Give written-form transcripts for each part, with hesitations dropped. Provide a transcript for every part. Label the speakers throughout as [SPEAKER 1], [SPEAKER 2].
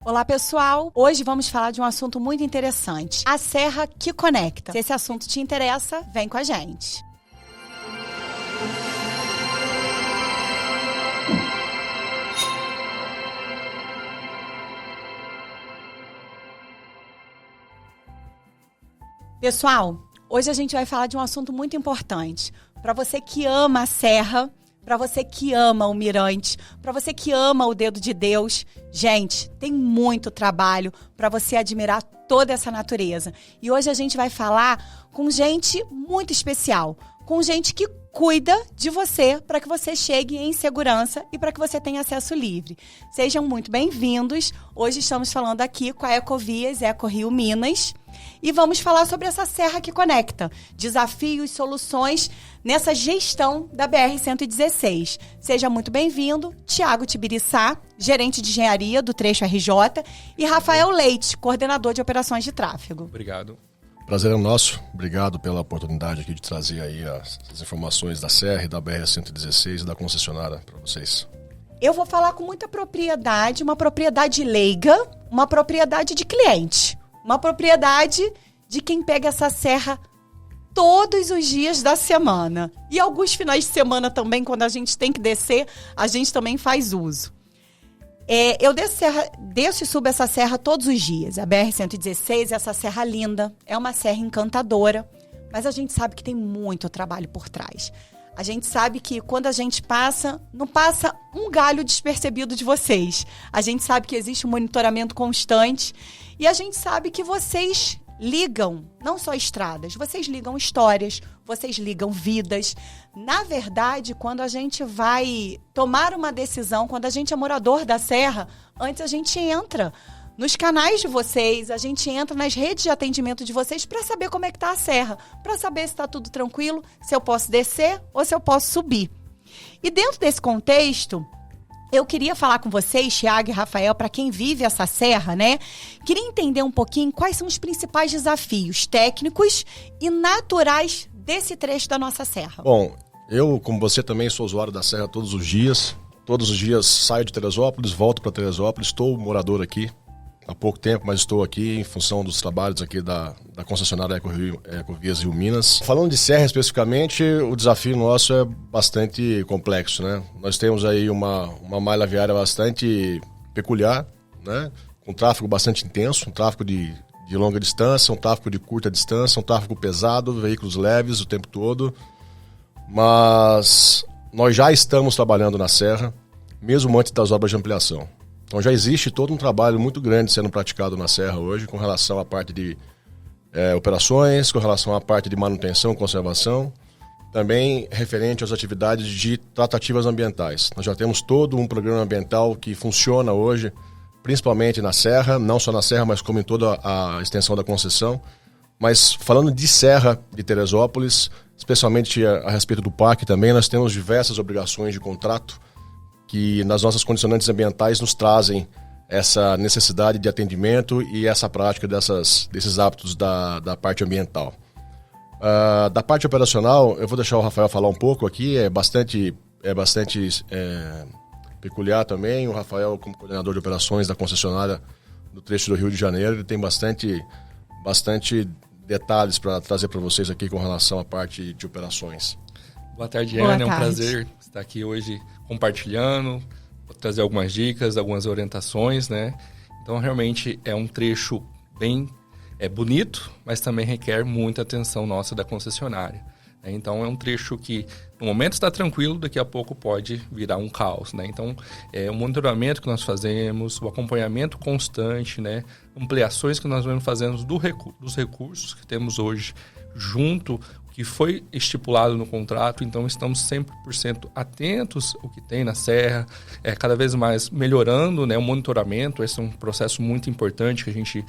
[SPEAKER 1] Olá, pessoal! Hoje vamos falar de um assunto muito interessante, a serra que conecta. Se esse assunto te interessa, vem com a gente. Pessoal, hoje a gente vai falar de um assunto muito importante. Para você que ama a serra, para você que ama o mirante, para você que ama o dedo de Deus, gente, tem muito trabalho para você admirar toda essa natureza. E hoje a gente vai falar com gente muito especial, com gente que cuida de você para que você chegue em segurança e para que você tenha acesso livre. Sejam muito bem-vindos. Hoje estamos falando aqui com a Ecovias, Eco-Rio Minas, e vamos falar sobre essa serra que conecta, desafios, soluções nessa gestão da BR-116. Seja muito bem-vindo, Tiago Tibiriçá, gerente de engenharia do trecho RJ, e Rafael Leite, coordenador de operações de tráfego.
[SPEAKER 2] Obrigado.
[SPEAKER 3] Prazer é nosso. Obrigado pela oportunidade aqui de trazer aí as informações da serra e da BR-116 e da concessionária para vocês.
[SPEAKER 1] Eu vou falar com muita propriedade, uma propriedade leiga, uma propriedade de cliente, uma propriedade de quem pega essa serra todos os dias da semana. E alguns finais de semana também, quando a gente tem que descer, a gente também faz uso. Eu desço e subo essa serra todos os dias. A BR-116, essa serra linda, é uma serra encantadora, mas a gente sabe que tem muito trabalho por trás. A gente sabe que quando a gente passa, não passa um galho despercebido de vocês. A gente sabe que existe um monitoramento constante e a gente sabe que vocês ligam não só estradas, vocês ligam histórias, vocês ligam vidas. Na verdade, quando a gente vai tomar uma decisão, quando a gente é morador da serra, antes a gente entra nos canais de vocês, a gente entra nas redes de atendimento de vocês para saber como é que está a serra, para saber se está tudo tranquilo, se eu posso descer ou se eu posso subir. E dentro desse contexto, eu queria falar com vocês, Thiago e Rafael, para quem vive essa serra, né? Queria entender um pouquinho quais são os principais desafios técnicos e naturais desse trecho da nossa serra.
[SPEAKER 3] Bom, eu, como você, também sou usuário da serra todos os dias. Todos os dias saio de Teresópolis, volto para Teresópolis. Estou morador aqui há pouco tempo, mas estou aqui em função dos trabalhos aqui da concessionária Ecovias Rio Minas. Falando de serra especificamente, o desafio nosso é bastante complexo, né? Nós temos aí uma malha viária bastante peculiar, né? Com tráfego bastante intenso, um tráfego de longa distância, um tráfego de curta distância, um tráfego pesado, veículos leves o tempo todo. Mas nós já estamos trabalhando na serra, mesmo antes das obras de ampliação. Então já existe todo um trabalho muito grande sendo praticado na serra hoje com relação à parte de operações, com relação à parte de manutenção e conservação, também referente às atividades de tratativas ambientais. Nós já temos todo um programa ambiental que funciona hoje, principalmente na serra, não só na serra, mas como em toda a extensão da concessão. Mas falando de serra de Teresópolis, especialmente a respeito do parque também, nós temos diversas obrigações de contrato que nas nossas condicionantes ambientais nos trazem essa necessidade de atendimento e essa prática desses hábitos da parte ambiental. Da parte operacional, eu vou deixar o Rafael falar um pouco aqui, é bastante peculiar também. O Rafael, como coordenador de operações da concessionária do trecho do Rio de Janeiro, ele tem bastante detalhes para trazer para vocês aqui com relação à parte de operações.
[SPEAKER 2] Boa tarde, Ana. É um prazer estar aqui hoje compartilhando, trazer algumas dicas, algumas orientações, né? Então, realmente é um trecho bem bonito, mas também requer muita atenção nossa da concessionária. Né? Então, é um trecho que, no momento está tranquilo, daqui a pouco pode virar um caos, né? Então, o monitoramento que nós fazemos, o acompanhamento constante, né? Ampliações que nós vamos fazendo dos recursos que temos hoje junto que foi estipulado no contrato, então estamos 100% atentos ao que tem na serra, cada vez mais melhorando, né, o monitoramento. Esse é um processo muito importante que a gente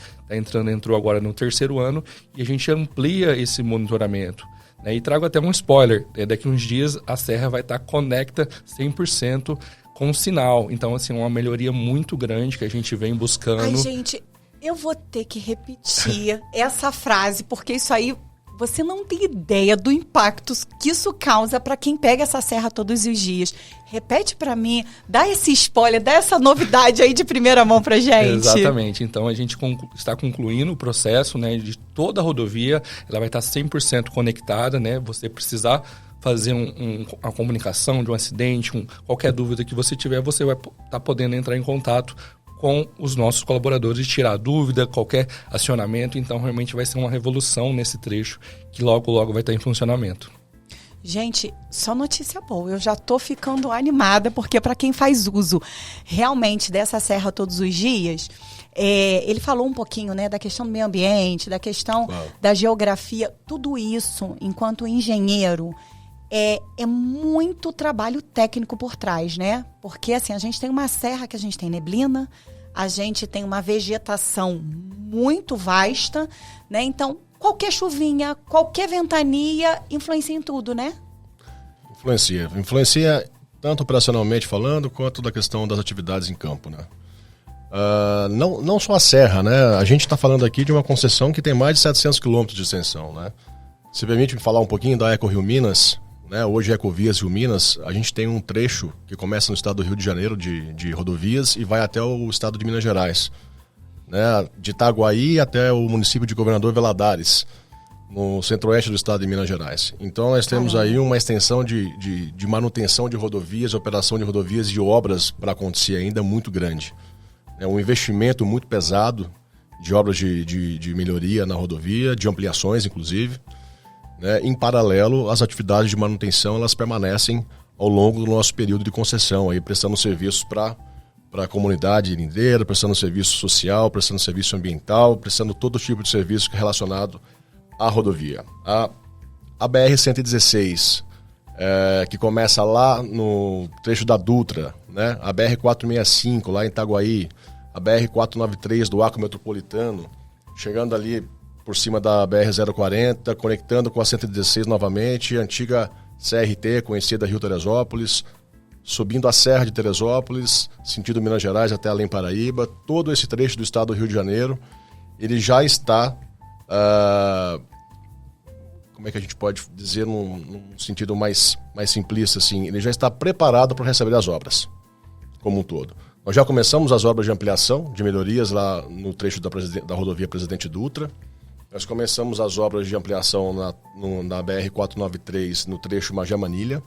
[SPEAKER 2] entrou agora no 3º ano e a gente amplia esse monitoramento. Né, e trago até um spoiler, daqui a uns dias a serra vai estar conecta 100% com o sinal, então assim, uma melhoria muito grande que a gente vem buscando.
[SPEAKER 1] Ai, gente, eu vou ter que repetir essa frase, porque isso aí você não tem ideia do impacto que isso causa para quem pega essa serra todos os dias. Repete para mim, dá esse spoiler, dá essa novidade aí de primeira mão pra gente.
[SPEAKER 2] Exatamente. Então, a gente está concluindo o processo, né, de toda a rodovia. Ela vai estar 100% conectada, né? Você precisar fazer uma comunicação de um acidente, qualquer dúvida que você tiver, você vai estar podendo entrar em contato com os nossos colaboradores, tirar dúvida, qualquer acionamento. Então, realmente vai ser uma revolução nesse trecho que logo, logo vai estar em funcionamento.
[SPEAKER 1] Gente, só notícia boa. Eu já tô ficando animada, porque para quem faz uso realmente dessa serra todos os dias, ele falou um pouquinho, né, da questão do meio ambiente, da questão da geografia, tudo isso, enquanto engenheiro, é muito trabalho técnico por trás, né? Porque, assim, a gente tem uma serra que a gente tem neblina, a gente tem uma vegetação muito vasta, né? Então, qualquer chuvinha, qualquer ventania influencia em tudo, né?
[SPEAKER 3] Influencia tanto operacionalmente falando, quanto da questão das atividades em campo, né? Não só a serra, né? A gente está falando aqui de uma concessão que tem mais de 700 quilômetros de extensão, né? Se permite me falar um pouquinho da Eco Rio Minas, né? Hoje Ecovias Rio Minas, a gente tem um trecho que começa no estado do Rio de Janeiro de rodovias e vai até o estado de Minas Gerais, né? De Itaguaí até o município de Governador Valadares, no centro-oeste do estado de Minas Gerais. Então nós temos aí uma extensão de manutenção de rodovias, operação de rodovias e obras para acontecer ainda muito grande. É um investimento muito pesado de obras de melhoria na rodovia, de ampliações inclusive. Né? Em paralelo, as atividades de manutenção elas permanecem ao longo do nosso período de concessão, aí, prestando serviços para a comunidade inteira, prestando serviço social, prestando serviço ambiental, prestando todo tipo de serviço relacionado à rodovia. A BR-116, que começa lá no trecho da Dutra, né? A BR-465 lá em Itaguaí, a BR-493 do Arco Metropolitano, chegando ali por cima da BR-040, conectando com a 116 novamente, a antiga CRT, conhecida Rio Teresópolis, subindo a Serra de Teresópolis, sentido Minas Gerais até além Paraíba, todo esse trecho do estado do Rio de Janeiro, ele já está, como é que a gente pode dizer num sentido mais simplista, assim, ele já está preparado para receber as obras, como um todo. Nós já começamos as obras de ampliação, de melhorias lá no trecho da rodovia Presidente Dutra. Nós começamos as obras de ampliação na BR-493, no trecho Magé-Manilha.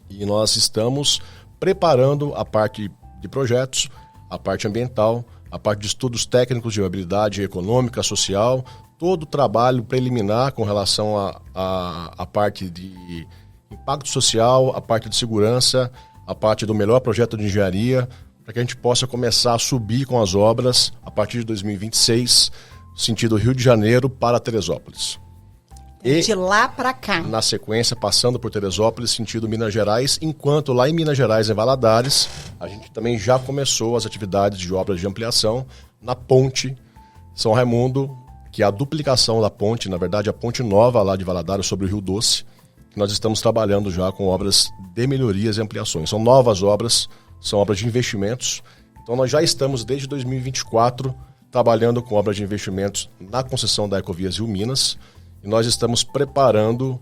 [SPEAKER 3] E nós estamos preparando a parte de projetos, a parte ambiental, a parte de estudos técnicos de viabilidade econômica, social, todo o trabalho preliminar com relação à parte de impacto social, a parte de segurança, a parte do melhor projeto de engenharia, para que a gente possa começar a subir com as obras a partir de 2026, sentido Rio de Janeiro para Teresópolis.
[SPEAKER 1] E de lá para cá.
[SPEAKER 3] Na sequência, passando por Teresópolis, sentido Minas Gerais, enquanto lá em Minas Gerais, em Valadares, a gente também já começou as atividades de obras de ampliação na ponte São Raimundo, que é a duplicação da ponte, na verdade a ponte nova lá de Valadares sobre o Rio Doce, que nós estamos trabalhando já com obras de melhorias e ampliações. São novas obras, são obras de investimentos. Então nós já estamos desde 2024 trabalhando com obras de investimentos na concessão da Ecovias Rio Minas, e nós estamos preparando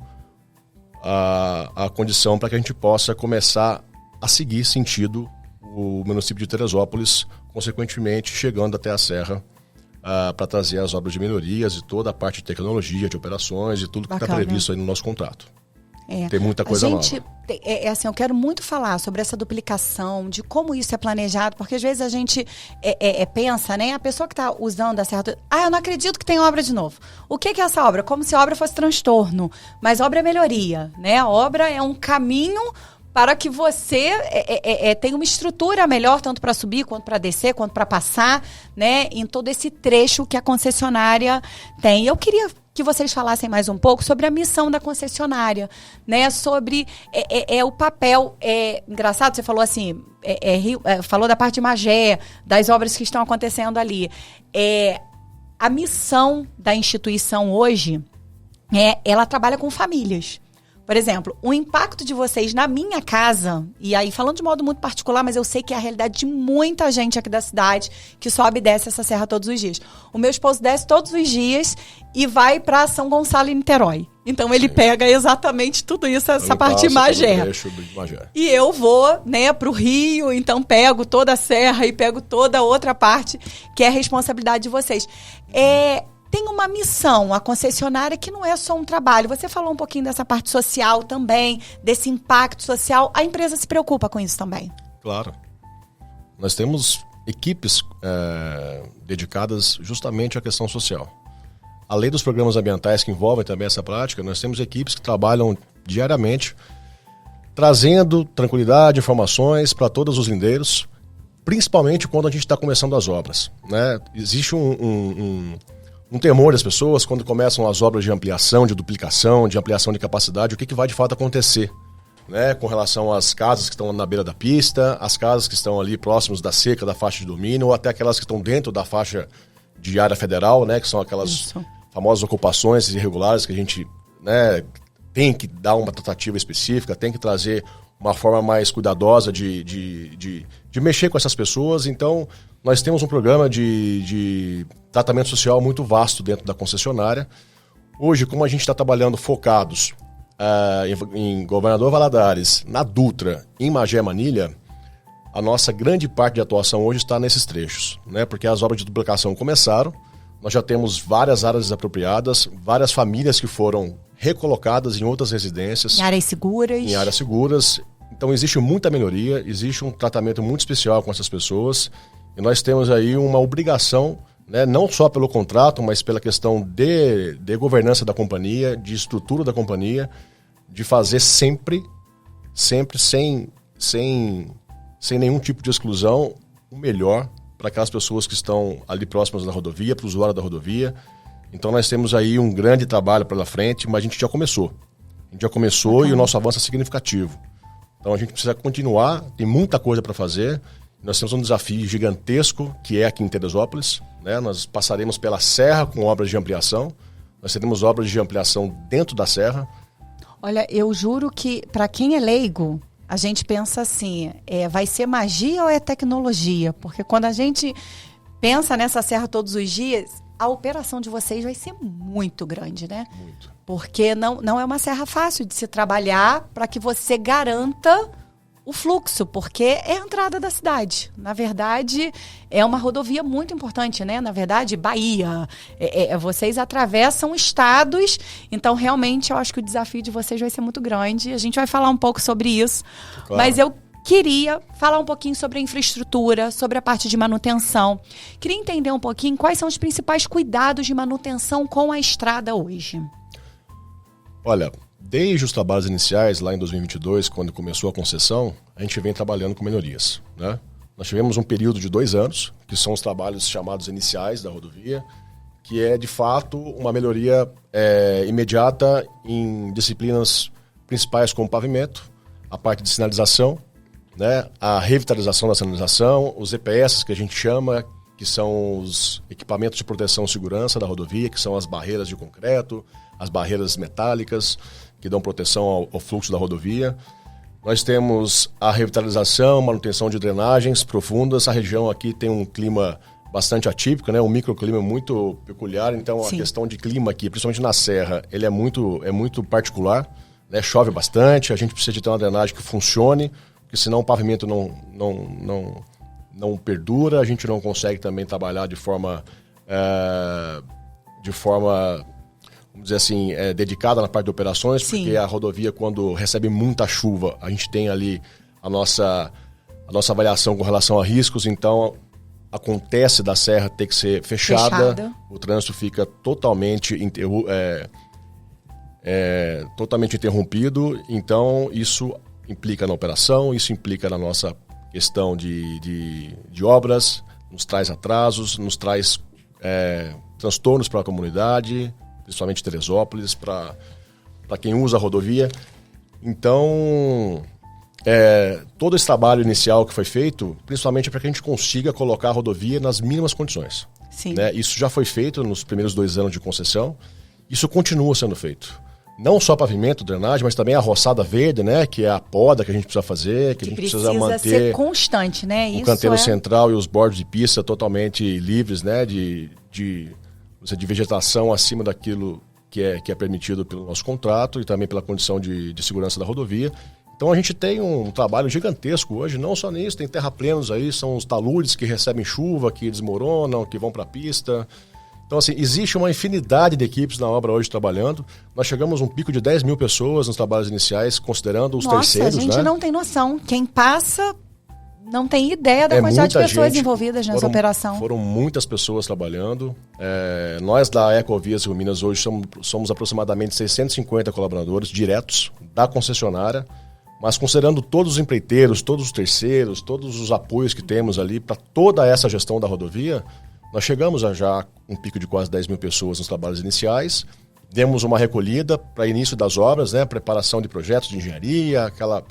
[SPEAKER 3] a condição para que a gente possa começar a seguir sentido o município de Teresópolis, consequentemente chegando até a Serra para trazer as obras de melhorias e toda a parte de tecnologia, de operações e tudo que está previsto aí no nosso contrato. Tem muita coisa nova.
[SPEAKER 1] Assim, eu quero muito falar sobre essa duplicação, de como isso é planejado, porque às vezes a gente pensa, né? A pessoa que está usando a serra... eu não acredito que tem obra de novo. O que é essa obra? Como se a obra fosse transtorno. Mas obra é melhoria, né? A obra é um caminho para que você tenha uma estrutura melhor, tanto para subir, quanto para descer, quanto para passar, né? Em todo esse trecho que a concessionária tem. Eu queria que vocês falassem mais um pouco sobre a missão da concessionária, né? Sobre o papel. Engraçado, você falou assim, falou da parte de Magé, das obras que estão acontecendo ali. A missão da instituição hoje, ela trabalha com famílias. Por exemplo, o impacto de vocês na minha casa, e aí falando de modo muito particular, mas eu sei que é a realidade de muita gente aqui da cidade que sobe e desce essa serra todos os dias. O meu esposo desce todos os dias e vai para São Gonçalo e Niterói. Então ele pega exatamente tudo isso, essa parte de Magé. E eu vou, né, para o Rio, então pego toda a serra e pego toda a outra parte que é a responsabilidade de vocês. Tem uma missão, a concessionária, que não é só um trabalho. Você falou um pouquinho dessa parte social também, desse impacto social. A empresa se preocupa com isso também?
[SPEAKER 3] Claro. Nós temos equipes dedicadas justamente à questão social. Além dos programas ambientais que envolvem também essa prática, nós temos equipes que trabalham diariamente trazendo tranquilidade, informações para todos os lindeiros, principalmente quando a gente está começando as obras, né? Existe um temor das pessoas quando começam as obras de ampliação, de duplicação, de ampliação de capacidade, o que vai de fato acontecer, né? Com relação às casas que estão na beira da pista, as casas que estão ali próximos da cerca, da faixa de domínio, ou até aquelas que estão dentro da faixa de área federal, né? Que são aquelas famosas ocupações irregulares que a gente, né, tem que dar uma tratativa específica, tem que trazer uma forma mais cuidadosa de mexer com essas pessoas. Então, nós temos um programa de tratamento social muito vasto dentro da concessionária. Hoje, como a gente está trabalhando focados em Governador Valadares, na Dutra, em Magé Manilha, a nossa grande parte de atuação hoje está nesses trechos, né? Porque as obras de duplicação começaram, nós já temos várias áreas desapropriadas, várias famílias que foram recolocadas em outras residências.
[SPEAKER 1] Em áreas seguras.
[SPEAKER 3] Em áreas seguras. Então existe muita melhoria, existe um tratamento muito especial com essas pessoas e nós temos aí uma obrigação, né, não só pelo contrato, mas pela questão de governança da companhia, de estrutura da companhia, de fazer sempre sem nenhum tipo de exclusão, o melhor para aquelas pessoas que estão ali próximas da rodovia, para o usuário da rodovia. Então nós temos aí um grande trabalho pela frente, mas a gente já começou. E o nosso avanço é significativo. Então a gente precisa continuar, tem muita coisa para fazer. Nós temos um desafio gigantesco, que é aqui em Teresópolis, né? Nós passaremos pela serra com obras de ampliação. Nós teremos obras de ampliação dentro da serra.
[SPEAKER 1] Olha, eu juro que, para quem é leigo, a gente pensa assim, vai ser magia ou é tecnologia? Porque quando a gente pensa nessa serra todos os dias, a operação de vocês vai ser muito grande, né? Muito. Porque não é uma serra fácil de se trabalhar para que você garanta o fluxo, porque é a entrada da cidade. Na verdade, é uma rodovia muito importante, né? Na verdade, Bahia. Vocês atravessam estados, então realmente eu acho que o desafio de vocês vai ser muito grande. A gente vai falar um pouco sobre isso, claro. Mas eu queria falar um pouquinho sobre a infraestrutura, sobre a parte de manutenção. Queria entender um pouquinho quais são os principais cuidados de manutenção com a estrada hoje.
[SPEAKER 3] Olha, desde os trabalhos iniciais, lá em 2022, quando começou a concessão, a gente vem trabalhando com melhorias, né? Nós tivemos um período de 2 anos, que são os trabalhos chamados iniciais da rodovia, que é, de fato, uma melhoria imediata em disciplinas principais como pavimento, a parte de sinalização, né? A revitalização da sinalização, os EPS, que a gente chama, que são os equipamentos de proteção e segurança da rodovia, que são as barreiras de concreto, as barreiras metálicas, que dão proteção ao fluxo da rodovia. Nós temos a revitalização, manutenção de drenagens profundas. A região aqui tem um clima bastante atípico, né? Um microclima muito peculiar. Então, Sim. A questão de clima aqui, principalmente na serra, ele é muito particular, né? Chove bastante, a gente precisa de ter uma drenagem que funcione, porque senão o pavimento não perdura, a gente não consegue também trabalhar de forma vamos dizer assim, dedicada na parte de operações, Sim. Porque a rodovia, quando recebe muita chuva, a gente tem ali a nossa avaliação com relação a riscos, então acontece da serra ter que ser fechada. O trânsito fica totalmente interrompido, então isso implica na operação, isso implica na nossa questão de obras, nos traz atrasos, nos traz transtornos para a comunidade, principalmente Teresópolis, para quem usa a rodovia. Então, todo esse trabalho inicial que foi feito, principalmente para que a gente consiga colocar a rodovia nas mínimas condições.
[SPEAKER 1] Sim.
[SPEAKER 3] Né? Isso já foi feito nos primeiros 2 anos de concessão, isso continua sendo feito. não só pavimento, drenagem, mas também a roçada verde, né? Que é a poda que a gente precisa fazer, que a gente precisa manter
[SPEAKER 1] ser constante, né?
[SPEAKER 3] O canteiro central e os bordos de pista totalmente livres, né? De vegetação acima daquilo que é permitido pelo nosso contrato e também pela condição de segurança da rodovia. Então a gente tem um trabalho gigantesco hoje, não só nisso, tem terraplenos aí, são os taludes que recebem chuva, que desmoronam, que vão para a pista. Então, assim, existe uma infinidade de equipes na obra hoje trabalhando. Nós chegamos a um pico de 10 mil pessoas nos trabalhos iniciais, considerando os terceiros,
[SPEAKER 1] a gente não tem noção. Quem passa não tem ideia da quantidade de pessoas envolvidas nessa operação.
[SPEAKER 3] Foram muitas pessoas trabalhando. Nós da Ecovias Rio Minas hoje somos aproximadamente 650 colaboradores diretos da concessionária, mas considerando todos os empreiteiros, todos os terceiros, todos os apoios que temos ali para toda essa gestão da rodovia, nós chegamos a já um pico de quase 10 mil pessoas nos trabalhos iniciais, demos uma recolhida para início das obras, né, preparação de projetos de engenharia, aquela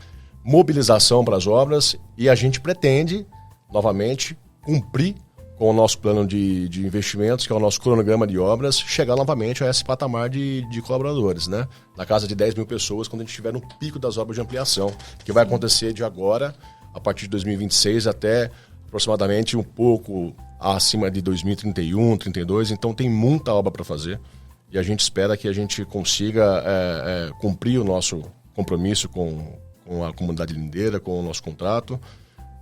[SPEAKER 3] mobilização para as obras, e a gente pretende, novamente, cumprir com o nosso plano de investimentos, que é o nosso cronograma de obras, chegar novamente a esse patamar de colaboradores, né? Na casa de 10 mil pessoas, quando a gente estiver no pico das obras de ampliação, que vai acontecer de agora, a partir de 2026, até aproximadamente um pouco acima de 2031, 2032. Então tem muita obra para fazer, e a gente espera que a gente consiga cumprir o nosso compromisso com a comunidade lindeira, com o nosso contrato,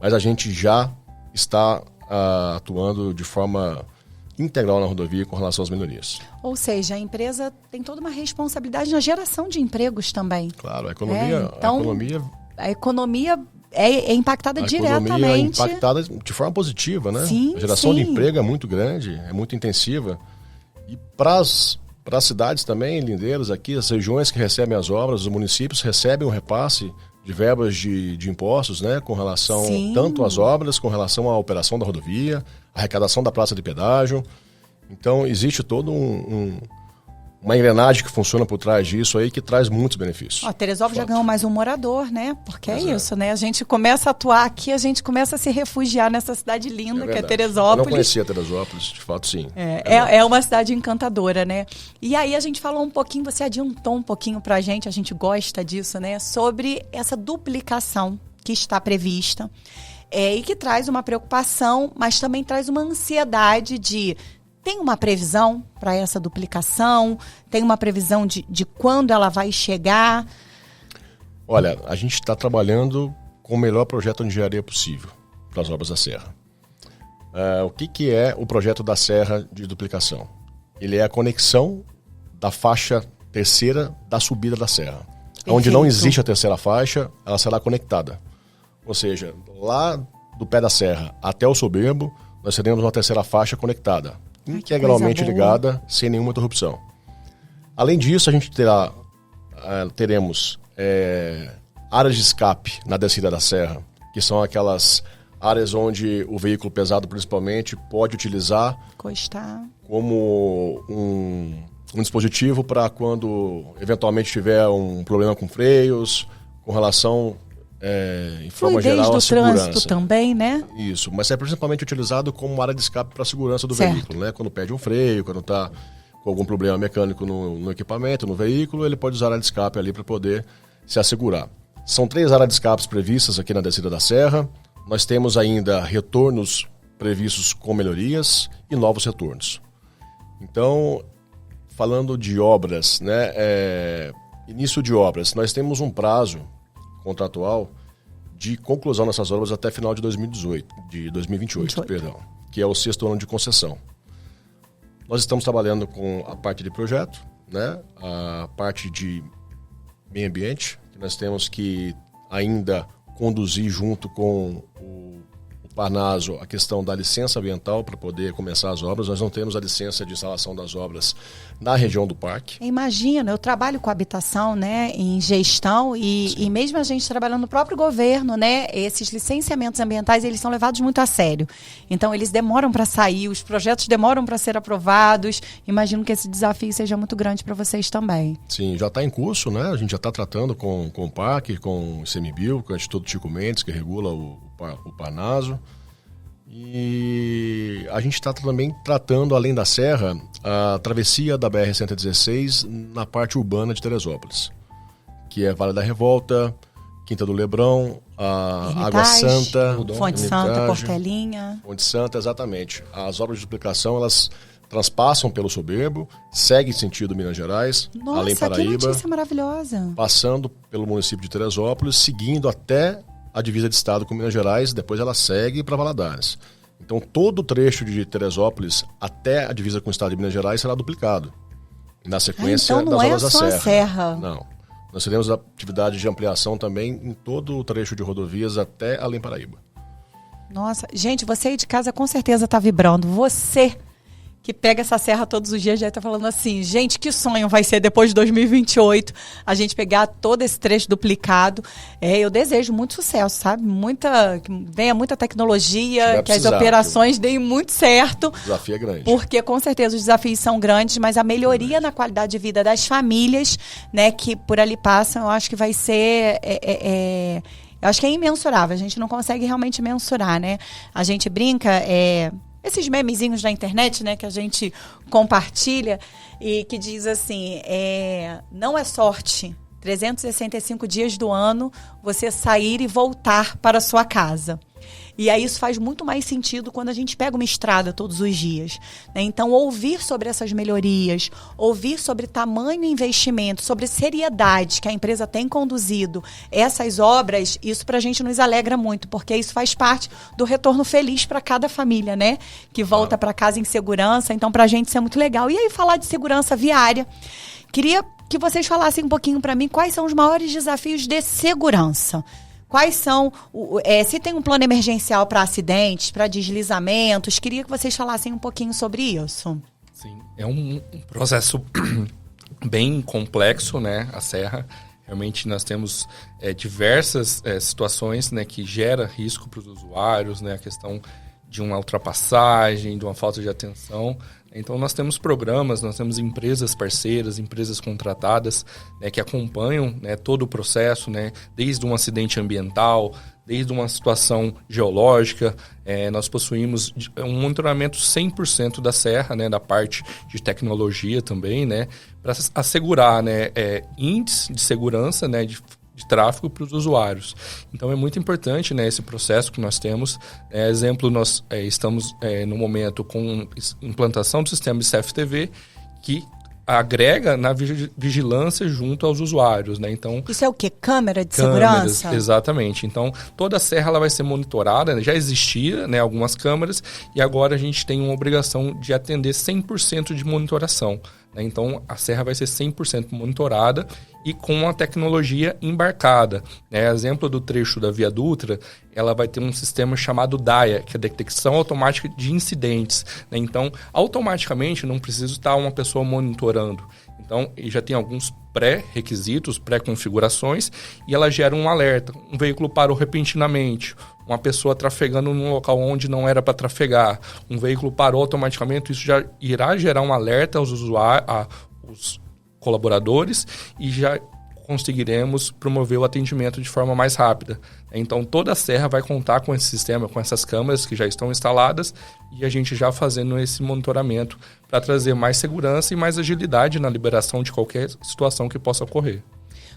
[SPEAKER 3] mas a gente já está atuando de forma integral na rodovia com relação às melhorias.
[SPEAKER 1] Ou seja, a empresa tem toda uma responsabilidade na geração de empregos também.
[SPEAKER 3] Claro, a economia
[SPEAKER 1] é impactada diretamente. A economia é
[SPEAKER 3] impactada de forma positiva, né?
[SPEAKER 1] Sim,
[SPEAKER 3] a geração de emprego é muito grande, é muito intensiva. E para as cidades também, lindeiras aqui, as regiões que recebem as obras, os municípios recebem um repasse de verbas de impostos, né, com relação tanto às obras, com relação à operação da rodovia, a arrecadação da praça de pedágio. Então, existe todo uma engrenagem que funciona por trás disso aí, que traz muitos benefícios.
[SPEAKER 1] Teresópolis já ganhou mais um morador, né? Porque isso, né? A gente começa a atuar aqui, a gente começa a se refugiar nessa cidade linda que é Teresópolis.
[SPEAKER 3] Eu não conhecia Teresópolis, de fato, sim.
[SPEAKER 1] É uma cidade encantadora, né? E aí a gente falou um pouquinho, você adiantou um pouquinho pra gente, a gente gosta disso, né? Sobre essa duplicação que está prevista e que traz uma preocupação, mas também traz uma ansiedade de... Tem uma previsão para essa duplicação? Tem uma previsão de quando ela vai chegar?
[SPEAKER 3] Olha, a gente está trabalhando com o melhor projeto de engenharia possível para as obras da Serra. O que é o projeto da Serra de duplicação? Ele é a conexão da faixa terceira da subida da Serra. Perfeito. Onde não existe a terceira faixa, ela será conectada. Ou seja, lá do pé da Serra até o Soberbo, nós teremos uma terceira faixa conectada, integralmente ligada, sem nenhuma interrupção. Além disso, a gente teremos áreas de escape na descida da serra, que são aquelas áreas onde o veículo pesado, principalmente, pode utilizar como um dispositivo para quando eventualmente tiver um problema com freios, com relação... em forma geral, a segurança.
[SPEAKER 1] Trânsito também, né?
[SPEAKER 3] Isso, mas é principalmente utilizado como área de escape para a segurança do veículo, né? Quando perde um freio, quando está com algum problema mecânico no equipamento, no veículo, ele pode usar a área de escape ali para poder se assegurar. São 3 áreas de escapes previstas aqui na descida da serra. Nós temos ainda retornos previstos com melhorias e novos retornos. Então, falando de obras, né? Início de obras, nós temos um prazo contratual de conclusão dessas obras até final de 2028, perdão, que é o 6º ano de concessão. Nós estamos trabalhando com a parte de projeto, né, a parte de meio ambiente, que nós temos que ainda conduzir junto com o Parnaso a questão da licença ambiental para poder começar as obras. Nós não temos a licença de instalação das obras na região do parque.
[SPEAKER 1] Imagina, eu trabalho com habitação, né, em gestão e mesmo a gente trabalhando no próprio governo, né, esses licenciamentos ambientais, eles são levados muito a sério. Então, eles demoram para sair, os projetos demoram para ser aprovados. Imagino que esse desafio seja muito grande para vocês também.
[SPEAKER 3] Sim, já está em curso, né? A gente já está tratando com o parque, com o ICMBio, com o Instituto Chico Mendes, que regula o Parnaso. E a gente está também tratando, além da serra, a travessia da BR-116 na parte urbana de Teresópolis, que é Vale da Revolta, Quinta do Lebrão, Água Santa,
[SPEAKER 1] Fonte Santa, Portelinha.
[SPEAKER 3] Fonte Santa, exatamente. As obras de duplicação, elas transpassam pelo Soberbo, seguem sentido Minas Gerais, além Paraíba.
[SPEAKER 1] Que notícia maravilhosa.
[SPEAKER 3] Passando pelo município de Teresópolis, seguindo até a divisa de estado com Minas Gerais, depois ela segue para Valadares. Então todo o trecho de Teresópolis até a divisa com o estado de Minas Gerais será duplicado. Na sequência
[SPEAKER 1] então
[SPEAKER 3] das obras da
[SPEAKER 1] Serra.
[SPEAKER 3] Serra. Não. Nós teremos atividade de ampliação também em todo o trecho de rodovias até além Paraíba.
[SPEAKER 1] Nossa, gente, você aí de casa com certeza está vibrando. Você que pega essa serra todos os dias já está falando assim, gente, que sonho vai ser depois de 2028 a gente pegar todo esse trecho duplicado. Eu desejo muito sucesso, sabe? Que venha muita tecnologia, que as operações deem muito certo. O
[SPEAKER 3] desafio é grande.
[SPEAKER 1] Porque com certeza os desafios são grandes, mas a melhoria na qualidade de vida das famílias, né, que por ali passam, eu acho que vai ser... eu acho que é imensurável, a gente não consegue realmente mensurar, né? A gente brinca... esses memezinhos da internet, né, que a gente compartilha e que diz assim, não é sorte, 365 dias do ano, você sair e voltar para a sua casa. E aí isso faz muito mais sentido quando a gente pega uma estrada todos os dias, né? Então, ouvir sobre essas melhorias, ouvir sobre tamanho investimento, sobre seriedade que a empresa tem conduzido essas obras, isso pra gente nos alegra muito, porque isso faz parte do retorno feliz para cada família, né? Que volta para casa em segurança. Então, pra gente isso é muito legal. E aí, falar de segurança viária, queria que vocês falassem um pouquinho para mim quais são os maiores desafios de segurança. Quais são, se tem um plano emergencial para acidentes, para deslizamentos, queria que vocês falassem um pouquinho sobre isso.
[SPEAKER 2] Sim, é um processo bem complexo, né, a serra. Realmente nós temos diversas situações, né, que gera risco para os usuários, né, a questão de uma ultrapassagem, de uma falta de atenção. Então, nós temos programas, nós temos empresas parceiras, empresas contratadas, né, que acompanham, né, todo o processo, né, desde um acidente ambiental, desde uma situação geológica. Nós possuímos um monitoramento 100% da serra, né, da parte de tecnologia também, né, para assegurar, né, índice de segurança, né, de tráfego para os usuários. Então é muito importante, né, esse processo que nós temos. Exemplo, nós estamos no momento com implantação do sistema de CFTV que agrega na vigilância junto aos usuários, né? Então,
[SPEAKER 1] isso é o quê? Câmera de segurança?
[SPEAKER 2] Exatamente. Então, toda a serra ela vai ser monitorada, né? Já existia, né, algumas câmeras e agora a gente tem uma obrigação de atender 100% de monitoração. Então, a serra vai ser 100% monitorada e com a tecnologia embarcada. Exemplo do trecho da Via Dutra, ela vai ter um sistema chamado DAIA, que é a detecção automática de incidentes. Então, automaticamente, não precisa estar uma pessoa monitorando. Então, já tem alguns pré-requisitos, pré-configurações, e ela gera um alerta. Um veículo parou repentinamente, uma pessoa trafegando num local onde não era para trafegar, um veículo parou automaticamente, isso já irá gerar um alerta aos usuários, aos colaboradores, e já conseguiremos promover o atendimento de forma mais rápida. Então, toda a serra vai contar com esse sistema, com essas câmeras que já estão instaladas, e a gente já fazendo esse monitoramento para trazer mais segurança e mais agilidade na liberação de qualquer situação que possa ocorrer.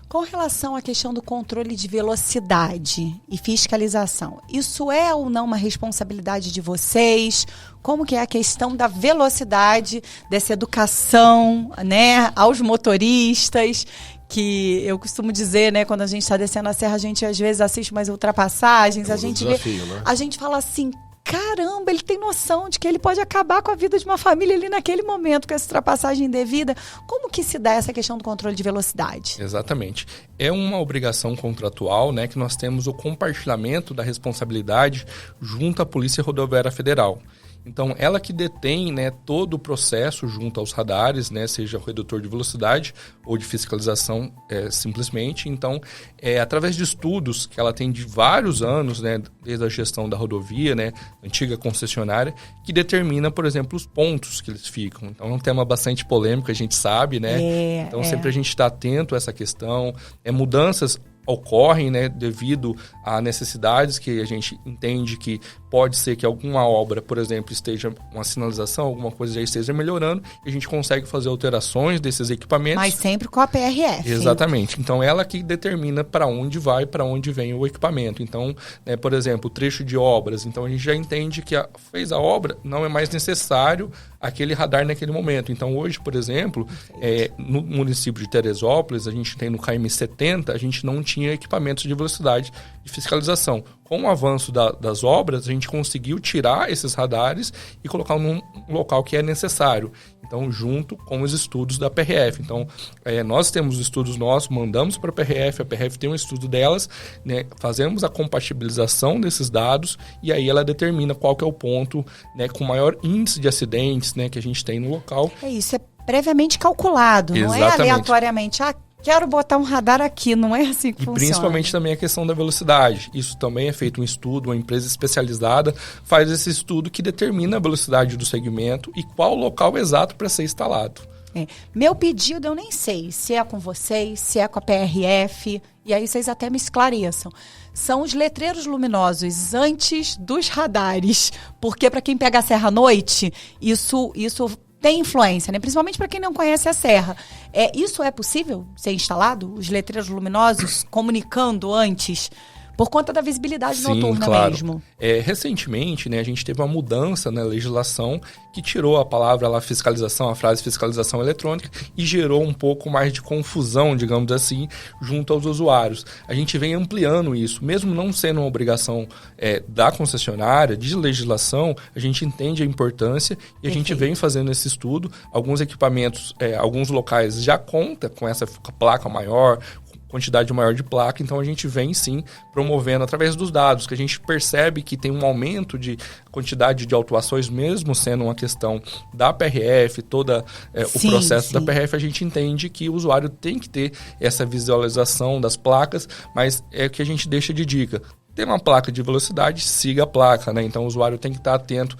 [SPEAKER 1] Com relação à questão do controle de velocidade e fiscalização, isso é ou não uma responsabilidade de vocês? Como que é a questão da velocidade, dessa educação, né, aos motoristas? Que eu costumo dizer, né, quando a gente está descendo a serra, a gente às vezes assiste umas ultrapassagens, a gente
[SPEAKER 3] desafio, né?
[SPEAKER 1] A gente fala assim, caramba, ele tem noção de que ele pode acabar com a vida de uma família ali naquele momento, com essa ultrapassagem indevida. Como que se dá essa questão do controle de velocidade?
[SPEAKER 2] Exatamente. É uma obrigação contratual, né, que nós temos o compartilhamento da responsabilidade junto à Polícia Rodoviária Federal. Então, ela que detém, né, todo o processo junto aos radares, né, seja o redutor de velocidade ou de fiscalização simplesmente. Então, através de estudos que ela tem de vários anos, né, desde a gestão da rodovia, né, antiga concessionária, que determina, por exemplo, os pontos que eles ficam. Então, é um tema bastante polêmico, a gente sabe, né? Sempre a gente está atento a essa questão. Mudanças ocorrem, né, devido a necessidades que a gente entende que pode ser que alguma obra, por exemplo, esteja uma sinalização, alguma coisa já esteja melhorando, e a gente consegue fazer alterações desses equipamentos.
[SPEAKER 1] Mas sempre com a PRF.
[SPEAKER 2] Exatamente. Então, ela que determina para onde vai, para onde vem o equipamento. Então, né, por exemplo, o trecho de obras. Então, a gente já entende que fez a obra, não é mais necessário aquele radar naquele momento. Então, hoje, por exemplo, no município de Teresópolis, a gente tem no KM70, a gente não tinha equipamentos de velocidade de fiscalização. Com o avanço das obras, a gente conseguiu tirar esses radares e colocar num local que é necessário. Então, junto com os estudos da PRF. Então, nós temos os estudos nossos, mandamos para a PRF tem um estudo delas, né, fazemos a compatibilização desses dados e aí ela determina qual que é o ponto, né, com maior índice de acidentes, né, que a gente tem no local.
[SPEAKER 1] Isso é previamente calculado,
[SPEAKER 2] Exatamente.
[SPEAKER 1] Não é aleatoriamente. Quero botar um radar aqui, não é assim que funciona.
[SPEAKER 2] E principalmente também a questão da velocidade. Isso também é feito um estudo, uma empresa especializada faz esse estudo que determina a velocidade do segmento e qual o local exato para ser instalado.
[SPEAKER 1] Meu pedido eu nem sei se é com vocês, se é com a PRF, e aí vocês até me esclareçam. São os letreiros luminosos antes dos radares, porque para quem pega a serra à noite, isso tem influência, né? Principalmente para quem não conhece a serra. Isso é possível ser instalado? Os letreiros luminosos comunicando antes? Por conta da visibilidade noturna,
[SPEAKER 2] claro.
[SPEAKER 1] Mesmo.
[SPEAKER 2] Recentemente, né, a gente teve uma mudança na legislação que tirou a palavra lá, fiscalização, a frase fiscalização eletrônica, e gerou um pouco mais de confusão, digamos assim, junto aos usuários. A gente vem ampliando isso, mesmo não sendo uma obrigação da concessionária, de legislação, a gente entende a importância e a gente vem fazendo esse estudo. Alguns equipamentos, alguns locais já contam com essa placa maior, quantidade maior de placa, então a gente vem sim promovendo através dos dados, que a gente percebe que tem um aumento de quantidade de autuações, mesmo sendo uma questão da PRF, todo o processo da PRF, a gente entende que o usuário tem que ter essa visualização das placas, mas é o que a gente deixa de dica. Tem uma placa de velocidade, siga a placa, né? Então o usuário tem que estar atento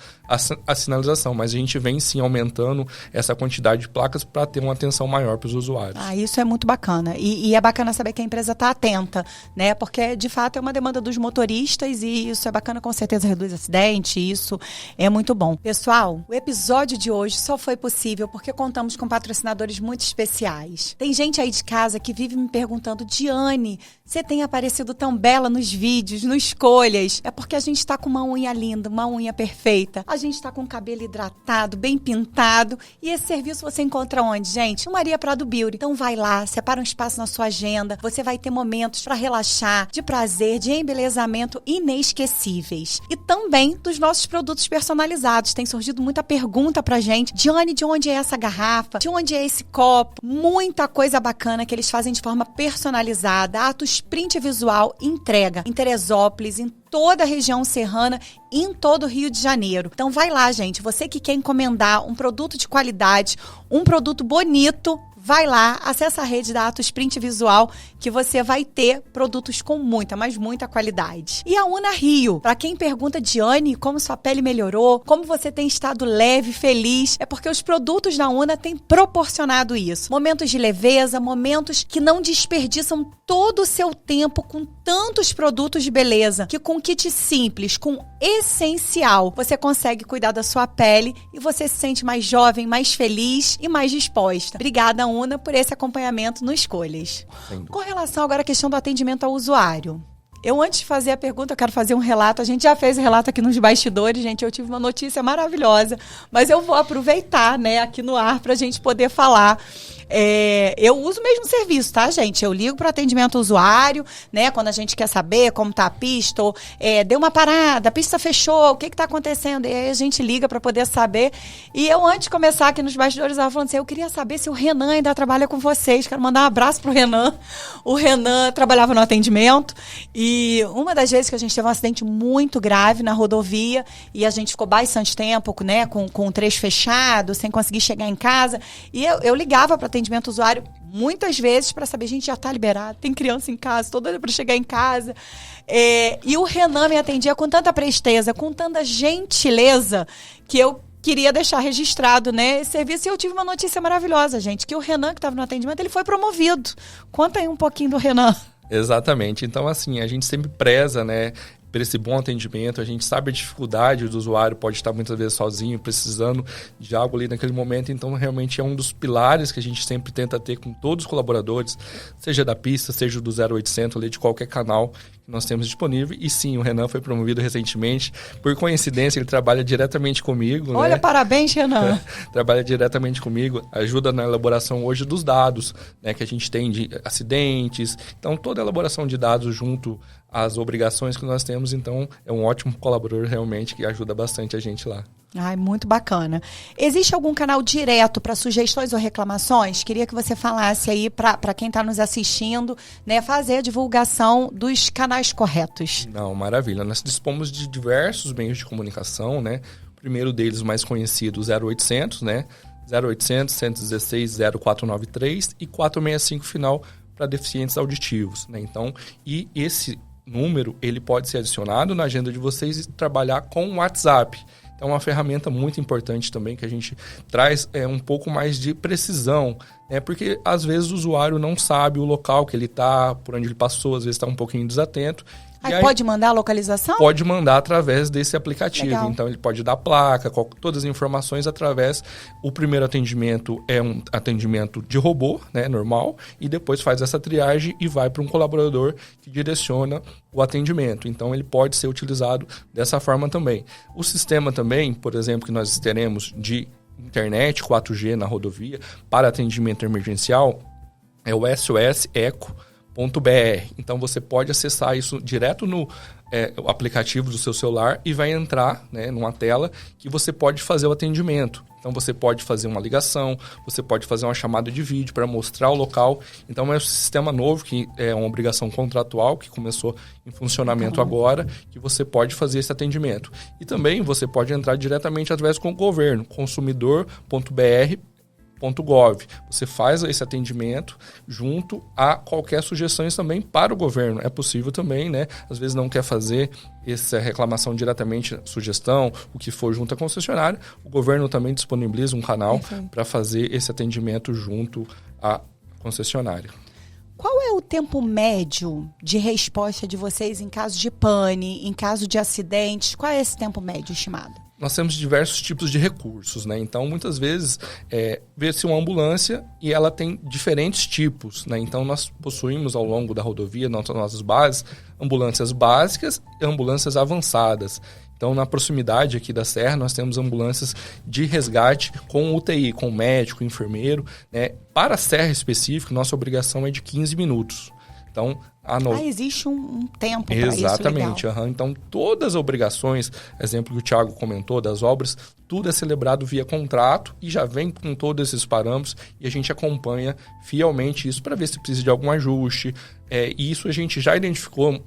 [SPEAKER 2] à sinalização, mas a gente vem sim aumentando essa quantidade de placas para ter uma atenção maior para os usuários.
[SPEAKER 1] Isso é muito bacana. E é bacana saber que a empresa está atenta, né? Porque de fato é uma demanda dos motoristas e isso é bacana, com certeza reduz acidente, isso é muito bom. Pessoal, o episódio de hoje só foi possível porque contamos com patrocinadores muito especiais. Tem gente aí de casa que vive me perguntando: Diane, você tem aparecido tão bela nos vídeos, no Escolhas? É porque a gente está com uma unha linda, uma unha perfeita. A gente está com o cabelo hidratado, bem pintado. E esse serviço você encontra onde, gente? No Maria Prado Beauty. Então vai lá, separa um espaço na sua agenda. Você vai ter momentos para relaxar, de prazer, de embelezamento inesquecíveis. E também dos nossos produtos personalizados. Tem surgido muita pergunta pra gente. Diane, de onde é essa garrafa? De onde é esse copo? Muita coisa bacana que eles fazem de forma personalizada. Atos Print Visual entrega em Teresópolis, em toda a região serrana e em todo o Rio de Janeiro. Então vai lá, gente. Você que quer encomendar um produto de qualidade, um produto bonito, vai lá, acessa a rede da Atos Print Visual, que você vai ter produtos com muita, mas muita qualidade. E a Una Rio, para quem pergunta, Diane, como sua pele melhorou, como você tem estado leve, feliz, é porque os produtos da Una têm proporcionado isso. Momentos de leveza, momentos que não desperdiçam todo o seu tempo com tantos produtos de beleza, que com kit simples, com essencial, você consegue cuidar da sua pele e você se sente mais jovem, mais feliz e mais disposta. Obrigada, Una, por esse acompanhamento no Escolhas. Com relação agora à questão do atendimento ao usuário. Eu, antes de fazer a pergunta, eu quero fazer um relato. A gente já fez o relato aqui nos bastidores, gente. Eu tive uma notícia maravilhosa, mas eu vou aproveitar, né, aqui no ar para a gente poder falar. Eu uso o mesmo serviço, tá, gente? Eu ligo para atendimento ao usuário, né? Quando a gente quer saber como tá a pista, ou deu uma parada, a pista fechou, o que tá acontecendo? E aí a gente liga para poder saber. E eu, antes de começar aqui nos bastidores, eu estava falando assim, eu queria saber se o Renan ainda trabalha com vocês. Quero mandar um abraço pro Renan. O Renan trabalhava no atendimento e uma das vezes que a gente teve um acidente muito grave na rodovia e a gente ficou bastante tempo, né, com o trecho fechado, sem conseguir chegar em casa. E eu ligava para atendimento ao usuário muitas vezes para saber, gente, já está liberado, tem criança em casa, tô doida para chegar em casa. E o Renan me atendia com tanta presteza, com tanta gentileza, que eu queria deixar registrado, né, esse serviço. E eu tive uma notícia maravilhosa, gente, que o Renan, que estava no atendimento, ele foi promovido. Conta aí um pouquinho do Renan.
[SPEAKER 2] Exatamente. Então, assim, a gente sempre preza, né, por esse bom atendimento. A gente sabe a dificuldade do usuário, pode estar muitas vezes sozinho, precisando de algo ali naquele momento. Então, realmente é um dos pilares que a gente sempre tenta ter com todos os colaboradores, seja da pista, seja do 0800, ali de qualquer canal que nós temos disponível. E sim, o Renan foi promovido recentemente. Por coincidência, ele trabalha diretamente comigo.
[SPEAKER 1] Olha,
[SPEAKER 2] né?
[SPEAKER 1] Parabéns, Renan.
[SPEAKER 2] Trabalha diretamente comigo, ajuda na elaboração hoje dos dados, né, que a gente tem de acidentes. Então, toda a elaboração de dados junto às obrigações que nós temos. Então, é um ótimo colaborador realmente que ajuda bastante a gente lá.
[SPEAKER 1] Ai, muito bacana. Existe algum canal direto para sugestões ou reclamações? Queria que você falasse aí para quem está nos assistindo, né, fazer a divulgação dos canais corretos.
[SPEAKER 2] Não, maravilha. Nós dispomos de diversos meios de comunicação, né? O primeiro deles, mais conhecido, 0800, né? 0800 116 0493 e 465 final para deficientes auditivos, né? Então, e esse número, ele pode ser adicionado na agenda de vocês e trabalhar com o WhatsApp. Então, é uma ferramenta muito importante também que a gente traz um pouco mais de precisão, né? Porque às vezes o usuário não sabe o local que ele está, por onde ele passou, às vezes está um pouquinho desatento.
[SPEAKER 1] Aí pode mandar a localização?
[SPEAKER 2] Pode mandar através desse aplicativo.
[SPEAKER 1] Legal.
[SPEAKER 2] Então, ele pode dar placa, todas as informações através. O primeiro atendimento é um atendimento de robô, né, normal, e depois faz essa triagem e vai para um colaborador que direciona o atendimento. Então, ele pode ser utilizado dessa forma também. O sistema também, por exemplo, que nós teremos de internet 4G na rodovia para atendimento emergencial, é o SOS Eco. .br. Então, você pode acessar isso direto no aplicativo do seu celular e vai entrar, né, numa tela que você pode fazer o atendimento. Então, você pode fazer uma ligação, você pode fazer uma chamada de vídeo para mostrar o local. Então, é um sistema novo, que é uma obrigação contratual, que começou em funcionamento agora, que você pode fazer esse atendimento. E também você pode entrar diretamente através com o governo, consumidor.br. .gov. Você faz esse atendimento junto a qualquer sugestão também para o governo. É possível também, né? Às vezes não quer fazer essa reclamação diretamente, sugestão, o que for junto à concessionária. O governo também disponibiliza um canal para fazer esse atendimento junto à concessionária.
[SPEAKER 1] Qual é o tempo médio de resposta de vocês em caso de pane, em caso de acidentes? Qual é esse tempo médio estimado?
[SPEAKER 2] Nós temos diversos tipos de recursos, né? Então, muitas vezes, vê-se uma ambulância e ela tem diferentes tipos, né? Então, nós possuímos ao longo da rodovia, nas nossas bases, ambulâncias básicas e ambulâncias avançadas. Então, na proximidade aqui da Serra, nós temos ambulâncias de resgate com UTI, com médico, enfermeiro, né? Para a Serra específico, nossa obrigação é de 15 minutos. Então,
[SPEAKER 1] existe um tempo para isso.
[SPEAKER 2] Exatamente. Então, todas as obrigações, exemplo que o Thiago comentou, das obras, tudo é celebrado via contrato e já vem com todos esses parâmetros e a gente acompanha fielmente isso para ver se precisa de algum ajuste. E isso a gente já identificou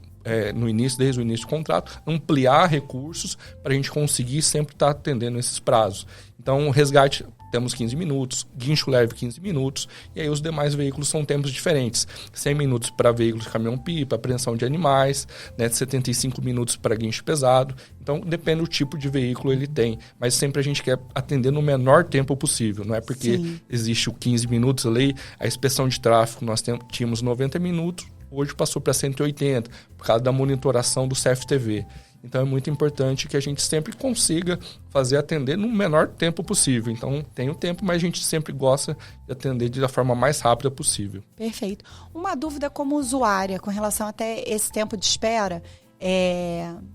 [SPEAKER 2] desde o início do contrato, ampliar recursos para a gente conseguir sempre estar atendendo esses prazos. Então, o resgate temos 15 minutos, guincho leve 15 minutos, e aí os demais veículos são tempos diferentes. 100 minutos para veículos de caminhão-pipa, apreensão de animais, né, 75 minutos para guincho pesado. Então, depende do tipo de veículo ele tem, mas sempre a gente quer atender no menor tempo possível. Não é porque existe o 15 minutos ali, a inspeção de tráfego nós tínhamos 90 minutos, hoje passou para 180, por causa da monitoração do CFTV. Então, é muito importante que a gente sempre consiga atender no menor tempo possível. Então, tem o tempo, mas a gente sempre gosta de atender da forma mais rápida possível.
[SPEAKER 1] Perfeito. Uma dúvida como usuária com relação até esse tempo de espera.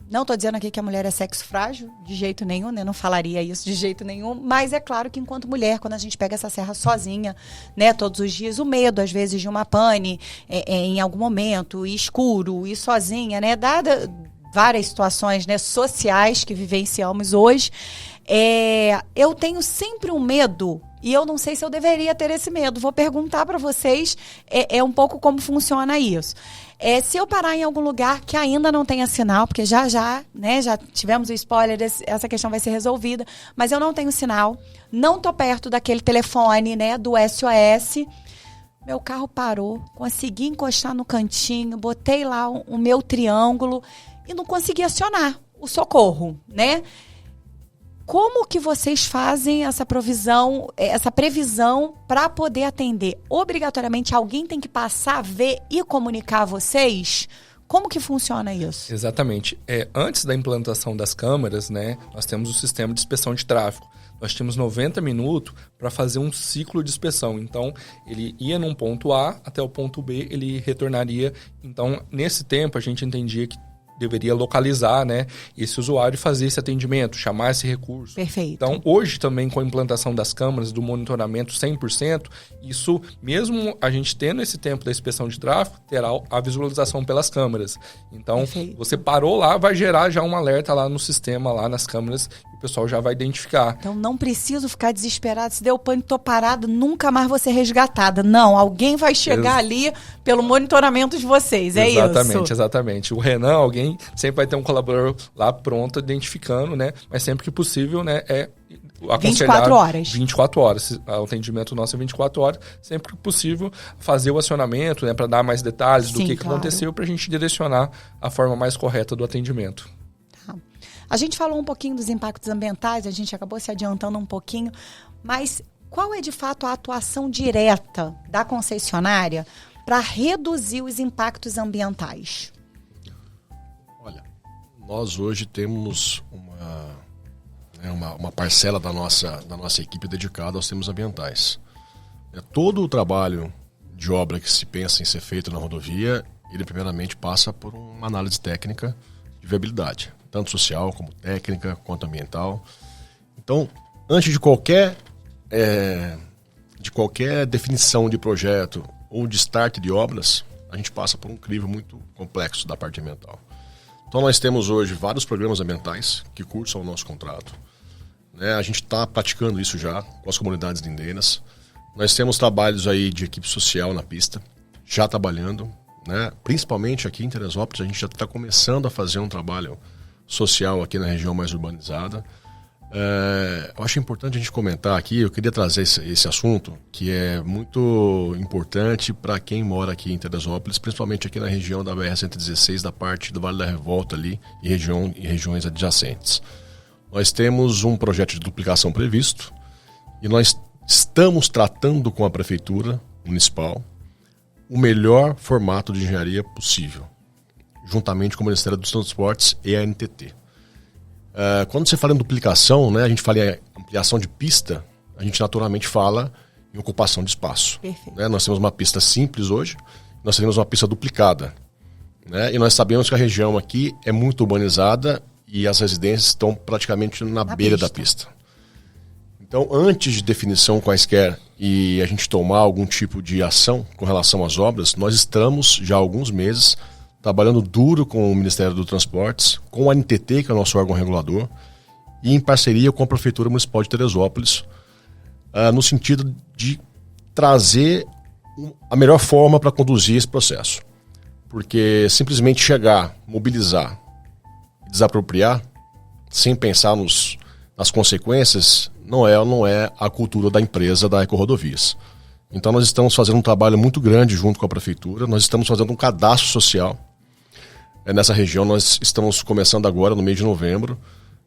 [SPEAKER 1] Não estou dizendo aqui que a mulher é sexo frágil, de jeito nenhum, né? Não falaria isso de jeito nenhum, mas é claro que enquanto mulher, quando a gente pega essa serra sozinha, né, todos os dias, o medo às vezes de uma pane em algum momento, e escuro, e sozinha, né, dada várias situações, né, sociais que vivenciamos hoje, eu tenho sempre um medo, e eu não sei se eu deveria ter esse medo. Vou perguntar para vocês um pouco como funciona isso. Se eu parar em algum lugar que ainda não tenha sinal, porque já tivemos o spoiler, essa questão vai ser resolvida, mas eu não tenho sinal, não estou perto daquele telefone, né, do SOS, meu carro parou, consegui encostar no cantinho, botei lá o meu triângulo e não consegui acionar o socorro, né? Como que vocês fazem essa previsão para poder atender? Obrigatoriamente alguém tem que passar, ver e comunicar a vocês? Como que funciona isso?
[SPEAKER 2] Exatamente. Antes da implantação das câmeras, né, nós temos o sistema de inspeção de tráfego. Nós tínhamos 90 minutos para fazer um ciclo de inspeção. Então, ele ia num ponto A até o ponto B, ele retornaria. Então, nesse tempo, a gente entendia que deveria localizar, né, esse usuário e fazer esse atendimento, chamar esse recurso.
[SPEAKER 1] Perfeito.
[SPEAKER 2] Então, hoje também com a implantação das câmeras, do monitoramento 100%, isso, mesmo a gente tendo esse tempo da inspeção de tráfego, terá a visualização pelas câmeras. Então, perfeito. Você parou lá, vai gerar já um alerta lá no sistema, lá nas câmeras, e o pessoal já vai identificar.
[SPEAKER 1] Então, não preciso ficar desesperado, se deu pânico, tô parado, nunca mais vou ser resgatada. Não, alguém vai chegar ali pelo monitoramento de vocês, é isso?
[SPEAKER 2] Exatamente. O Renan, alguém sempre vai ter um colaborador lá pronto, identificando, né? Mas sempre que possível, né?
[SPEAKER 1] 24 horas.
[SPEAKER 2] 24 horas. O atendimento nosso é 24 horas. Sempre que possível, fazer o acionamento, né? Para dar mais detalhes do que aconteceu, para a gente direcionar a forma mais correta do atendimento.
[SPEAKER 1] Tá. A gente falou um pouquinho dos impactos ambientais, a gente acabou se adiantando um pouquinho, mas qual é de fato a atuação direta da concessionária para reduzir os impactos ambientais?
[SPEAKER 3] Olha, nós hoje temos uma parcela da nossa equipe dedicada aos temas ambientais. Todo o trabalho de obra que se pensa em ser feito na rodovia, ele primeiramente passa por uma análise técnica de viabilidade, tanto social como técnica, quanto ambiental. Então, antes de qualquer definição de projeto ou de start de obras, a gente passa por um crivo muito complexo da parte ambiental. Então nós temos hoje vários programas ambientais que cursam o nosso contrato. A gente está praticando isso já com as comunidades lindeiras. Nós temos trabalhos aí de equipe social na pista, já trabalhando, né? Principalmente aqui em Teresópolis, a gente já está começando a fazer um trabalho social aqui na região mais urbanizada. Eu acho importante a gente comentar aqui, eu queria trazer esse assunto, que é muito importante para quem mora aqui em Teresópolis, principalmente aqui na região da BR-116, da parte do Vale da Revolta ali e regiões adjacentes. Nós temos um projeto de duplicação previsto e nós estamos tratando com a Prefeitura Municipal o melhor formato de engenharia possível, juntamente com o Ministério dos Transportes e a NTT. Quando você fala em duplicação, né, a gente fala em ampliação de pista, a gente naturalmente fala em ocupação de espaço. Né? Nós temos uma pista simples hoje, nós temos uma pista duplicada. Né? E nós sabemos que a região aqui é muito urbanizada e as residências estão praticamente na beira da pista. Então, antes de definição quaisquer e a gente tomar algum tipo de ação com relação às obras, nós estamos já há alguns meses trabalhando duro com o Ministério dos Transportes, com a NTT, que é o nosso órgão regulador, e em parceria com a Prefeitura Municipal de Teresópolis, no sentido de trazer a melhor forma para conduzir esse processo. Porque simplesmente chegar, mobilizar, desapropriar, sem pensar nas consequências, não é a cultura da empresa da Ecorodovias. Então nós estamos fazendo um trabalho muito grande junto com a Prefeitura, nós estamos fazendo um cadastro social. Nessa região nós estamos começando agora, no mês de novembro,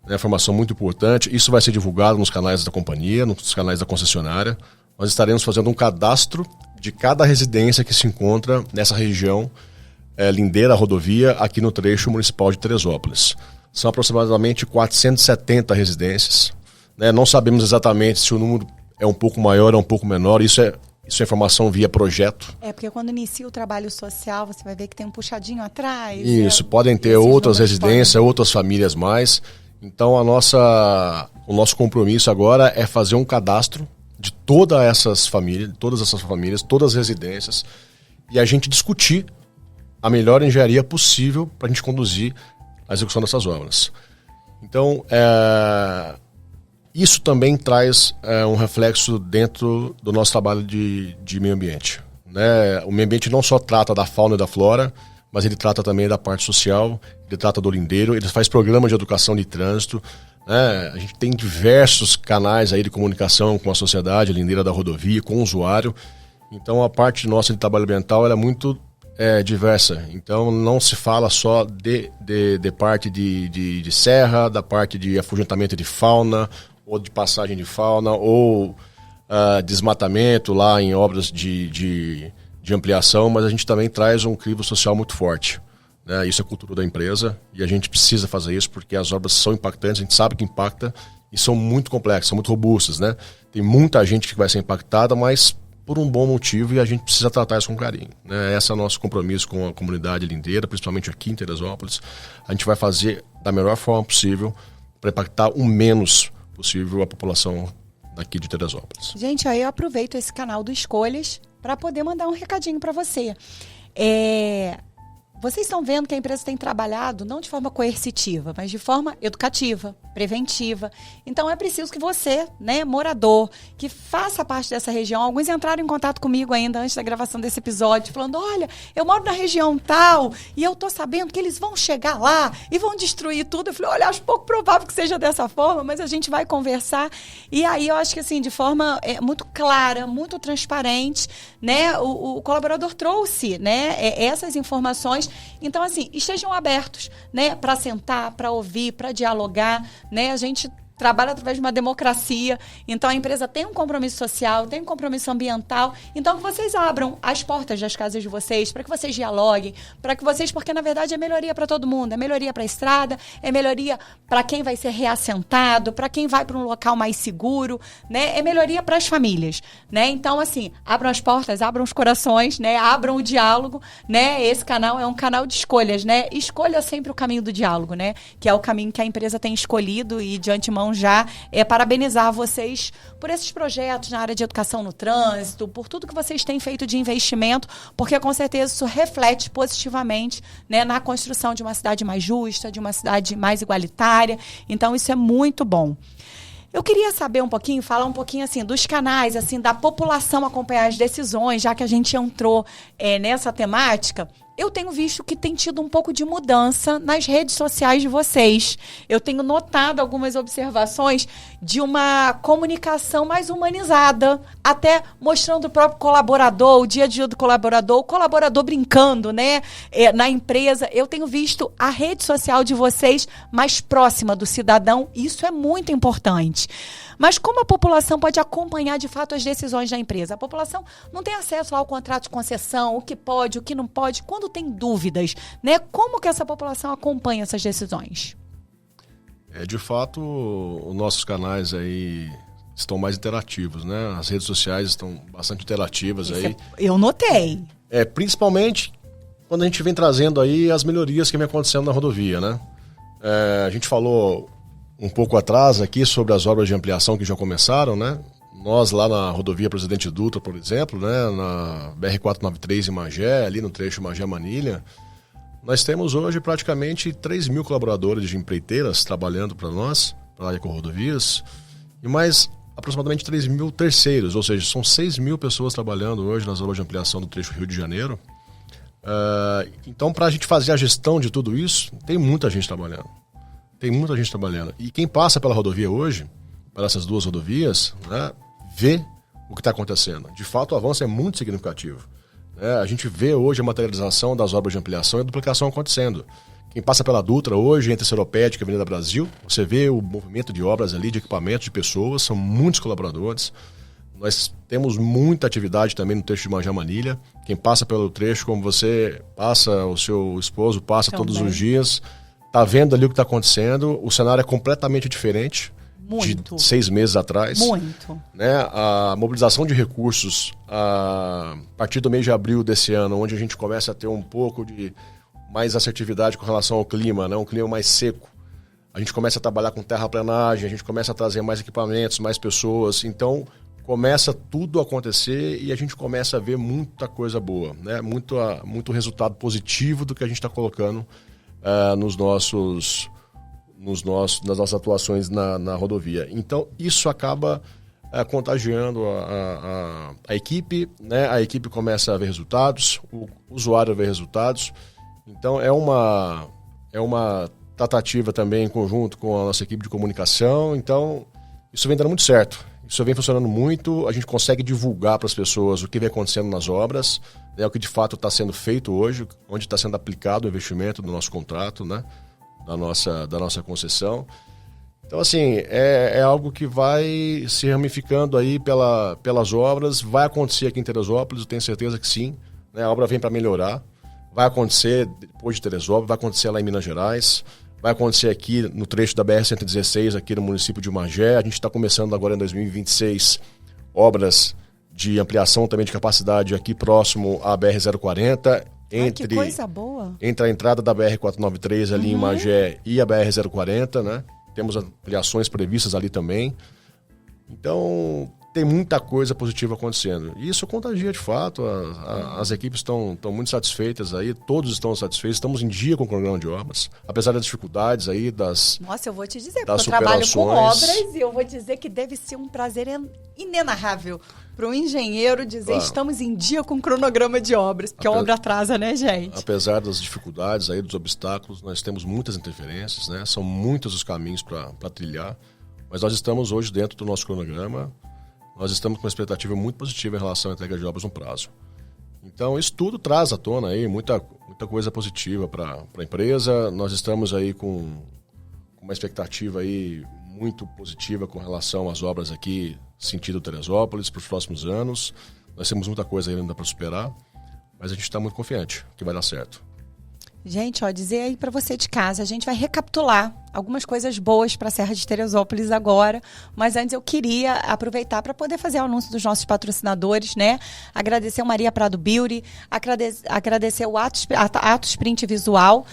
[SPEAKER 3] informação muito importante. Isso vai ser divulgado nos canais da companhia, nos canais da concessionária. Nós estaremos fazendo um cadastro de cada residência que se encontra nessa região lindeira à rodovia, aqui no trecho municipal de Teresópolis. São aproximadamente 470 residências. Não sabemos exatamente se o número é um pouco maior ou um pouco menor, isso é informação via projeto.
[SPEAKER 1] Porque quando inicia o trabalho social, você vai ver que tem um puxadinho atrás.
[SPEAKER 3] Isso, podem ter outras residências, outras famílias mais. Então o nosso compromisso agora é fazer um cadastro de todas essas famílias, todas as residências, e a gente discutir a melhor engenharia possível para a gente conduzir a execução dessas obras. Então, isso também traz um reflexo dentro do nosso trabalho de meio ambiente. Né? O meio ambiente não só trata da fauna e da flora, mas ele trata também da parte social, ele trata do lindeiro, ele faz programas de educação de trânsito. Né? A gente tem diversos canais aí de comunicação com a sociedade lindeira da rodovia, com o usuário. Então a parte nossa de trabalho ambiental ela é muito diversa. Então, não se fala só de parte de serra, da parte de afugentamento de fauna, ou de passagem de fauna, ou desmatamento lá em obras de ampliação, mas a gente também traz um crivo social muito forte. Né? Isso é cultura da empresa e a gente precisa fazer isso porque as obras são impactantes, a gente sabe que impacta e são muito complexas, são muito robustas. Né? Tem muita gente que vai ser impactada, mas por um bom motivo e a gente precisa tratar isso com carinho. Né? Esse é o nosso compromisso com a comunidade lindeira, principalmente aqui em Teresópolis. A gente vai fazer da melhor forma possível para impactar o menos possível a população daqui de Teresópolis.
[SPEAKER 1] Gente, aí eu aproveito esse canal do Escolhas para poder mandar um recadinho para você. Vocês estão vendo que a empresa tem trabalhado não de forma coercitiva, mas de forma educativa, preventiva. Então é preciso que você, né, morador, que faça parte dessa região, alguns entraram em contato comigo ainda antes da gravação desse episódio, falando, olha, eu moro na região tal e eu tô sabendo que eles vão chegar lá e vão destruir tudo. Eu falei, olha, acho pouco provável que seja dessa forma, mas a gente vai conversar. E aí eu acho que assim, de forma muito clara, muito transparente, né, o colaborador trouxe, né, essas informações. Então, assim, estejam abertos, né, para sentar, para ouvir, para dialogar, né? A gente trabalha através de uma democracia, então a empresa tem um compromisso social, tem um compromisso ambiental, então que vocês abram as portas das casas de vocês, para que vocês dialoguem, para que vocês, porque na verdade é melhoria para todo mundo, é melhoria para a estrada, é melhoria para quem vai ser reassentado, para quem vai para um local mais seguro, né? É melhoria para as famílias, né? Então, assim, abram as portas, abram os corações, né? Abram o diálogo, né? Esse canal é um canal de escolhas, né? Escolha sempre o caminho do diálogo, né? Que é o caminho que a empresa tem escolhido e de antemão já parabenizar vocês por esses projetos na área de educação no trânsito, por tudo que vocês têm feito de investimento, porque com certeza isso reflete positivamente, né, na construção de uma cidade mais justa, de uma cidade mais igualitária. Então isso é muito bom. Eu queria saber um pouquinho, falar um pouquinho assim dos canais, assim, da população acompanhar as decisões, já que a gente entrou nessa temática. Eu tenho visto que tem tido um pouco de mudança nas redes sociais de vocês. Eu tenho notado algumas observações de uma comunicação mais humanizada, até mostrando o próprio colaborador, o dia a dia do colaborador, o colaborador brincando, né, na empresa. Eu tenho visto a rede social de vocês mais próxima do cidadão, e isso é muito importante. Mas como a população pode acompanhar de fato as decisões da empresa? A população não tem acesso lá ao contrato de concessão, o que pode, o que não pode, quando tem dúvidas, né? Como que essa população acompanha essas decisões?
[SPEAKER 3] De fato, os nossos canais aí estão mais interativos, né? As redes sociais estão bastante interativas aí.
[SPEAKER 1] Eu notei.
[SPEAKER 3] Principalmente quando a gente vem trazendo aí as melhorias que vem acontecendo na rodovia, né? A gente falou um pouco atrás aqui sobre as obras de ampliação que já começaram, né? Nós lá na rodovia Presidente Dutra, por exemplo, né? Na BR-493 em Magé, ali no trecho Magé-Manilha, nós temos hoje praticamente 3 mil colaboradores de empreiteiras trabalhando para nós, para a Ecorodovias, e mais aproximadamente 3 mil terceiros, ou seja, são 6 mil pessoas trabalhando hoje nas obras de ampliação do trecho Rio de Janeiro. Então, para a gente fazer a gestão de tudo isso, tem muita gente trabalhando. Tem muita gente trabalhando. E quem passa pela rodovia hoje, para essas duas rodovias, né, vê o que está acontecendo. De fato, o avanço é muito significativo. A gente vê hoje a materialização das obras de ampliação e a duplicação acontecendo. Quem passa pela Dutra hoje, entre Seropédica e Avenida Brasil, você vê o movimento de obras ali, de equipamentos, de pessoas, são muitos colaboradores. Nós temos muita atividade também no trecho de Magé-Manilha. Quem passa pelo trecho, como você passa, o seu esposo passa todos os dias, está vendo ali o que está acontecendo. O cenário é completamente diferente
[SPEAKER 1] muito.
[SPEAKER 3] De 6 meses atrás.
[SPEAKER 1] Muito.
[SPEAKER 3] Né? A mobilização de recursos a partir do mês de abril desse ano, onde a gente começa a ter um pouco de mais assertividade com relação ao clima, né? Um clima mais seco. A gente começa a trabalhar com terraplanagem, a gente começa a trazer mais equipamentos, mais pessoas. Então, começa tudo a acontecer e a gente começa a ver muita coisa boa, né? Muito resultado positivo do que a gente está colocando nas nossas atuações na rodovia. Então, isso acaba contagiando a equipe, né? A equipe começa a ver resultados, o usuário vê resultados. Então, é uma tratativa também em conjunto com a nossa equipe de comunicação. Então, isso vem dando muito certo. Isso vem funcionando muito, a gente consegue divulgar para as pessoas o que vem acontecendo nas obras, né, o que de fato está sendo feito hoje, onde está sendo aplicado o investimento do nosso contrato, né, da nossa concessão. Então, assim, é algo que vai se ramificando aí pelas obras, vai acontecer aqui em Teresópolis, eu tenho certeza que sim, né, a obra vem para melhorar, vai acontecer depois de Teresópolis, vai acontecer lá em Minas Gerais, vai acontecer aqui no trecho da BR-116, aqui no município de Magé. A gente está começando agora em 2026 obras de ampliação também de capacidade aqui próximo à BR-040.
[SPEAKER 1] Que coisa boa!
[SPEAKER 3] Entre a entrada da BR-493 ali em Magé e a BR-040, né? Temos ampliações previstas ali também. Então, tem muita coisa positiva acontecendo. E isso contagia de fato. As equipes estão muito satisfeitas aí, todos estão satisfeitos, estamos em dia com o cronograma de obras, apesar das dificuldades aí
[SPEAKER 1] Nossa, eu vou te dizer, porque eu trabalho com obras e eu vou dizer que deve ser um prazer inenarrável para um engenheiro dizer estamos em dia com o cronograma de obras, porque a obra atrasa, né, gente?
[SPEAKER 3] Apesar das dificuldades aí, dos obstáculos, nós temos muitas interferências, né? São muitos os caminhos para trilhar, mas nós estamos hoje dentro do nosso cronograma. Nós estamos com uma expectativa muito positiva em relação à entrega de obras no prazo. Então, isso tudo traz à tona aí muita coisa positiva para a empresa. Nós estamos aí com uma expectativa aí muito positiva com relação às obras aqui, sentido Teresópolis, para os próximos anos. Nós temos muita coisa ainda para superar, mas a gente está muito confiante que vai dar certo.
[SPEAKER 1] Gente, dizer aí para você de casa, a gente vai recapitular algumas coisas boas para a Serra de Teresópolis agora, mas antes eu queria aproveitar para poder fazer o anúncio dos nossos patrocinadores, né? Agradecer o Maria Prado Beauty, agradecer o Atos Print Visual,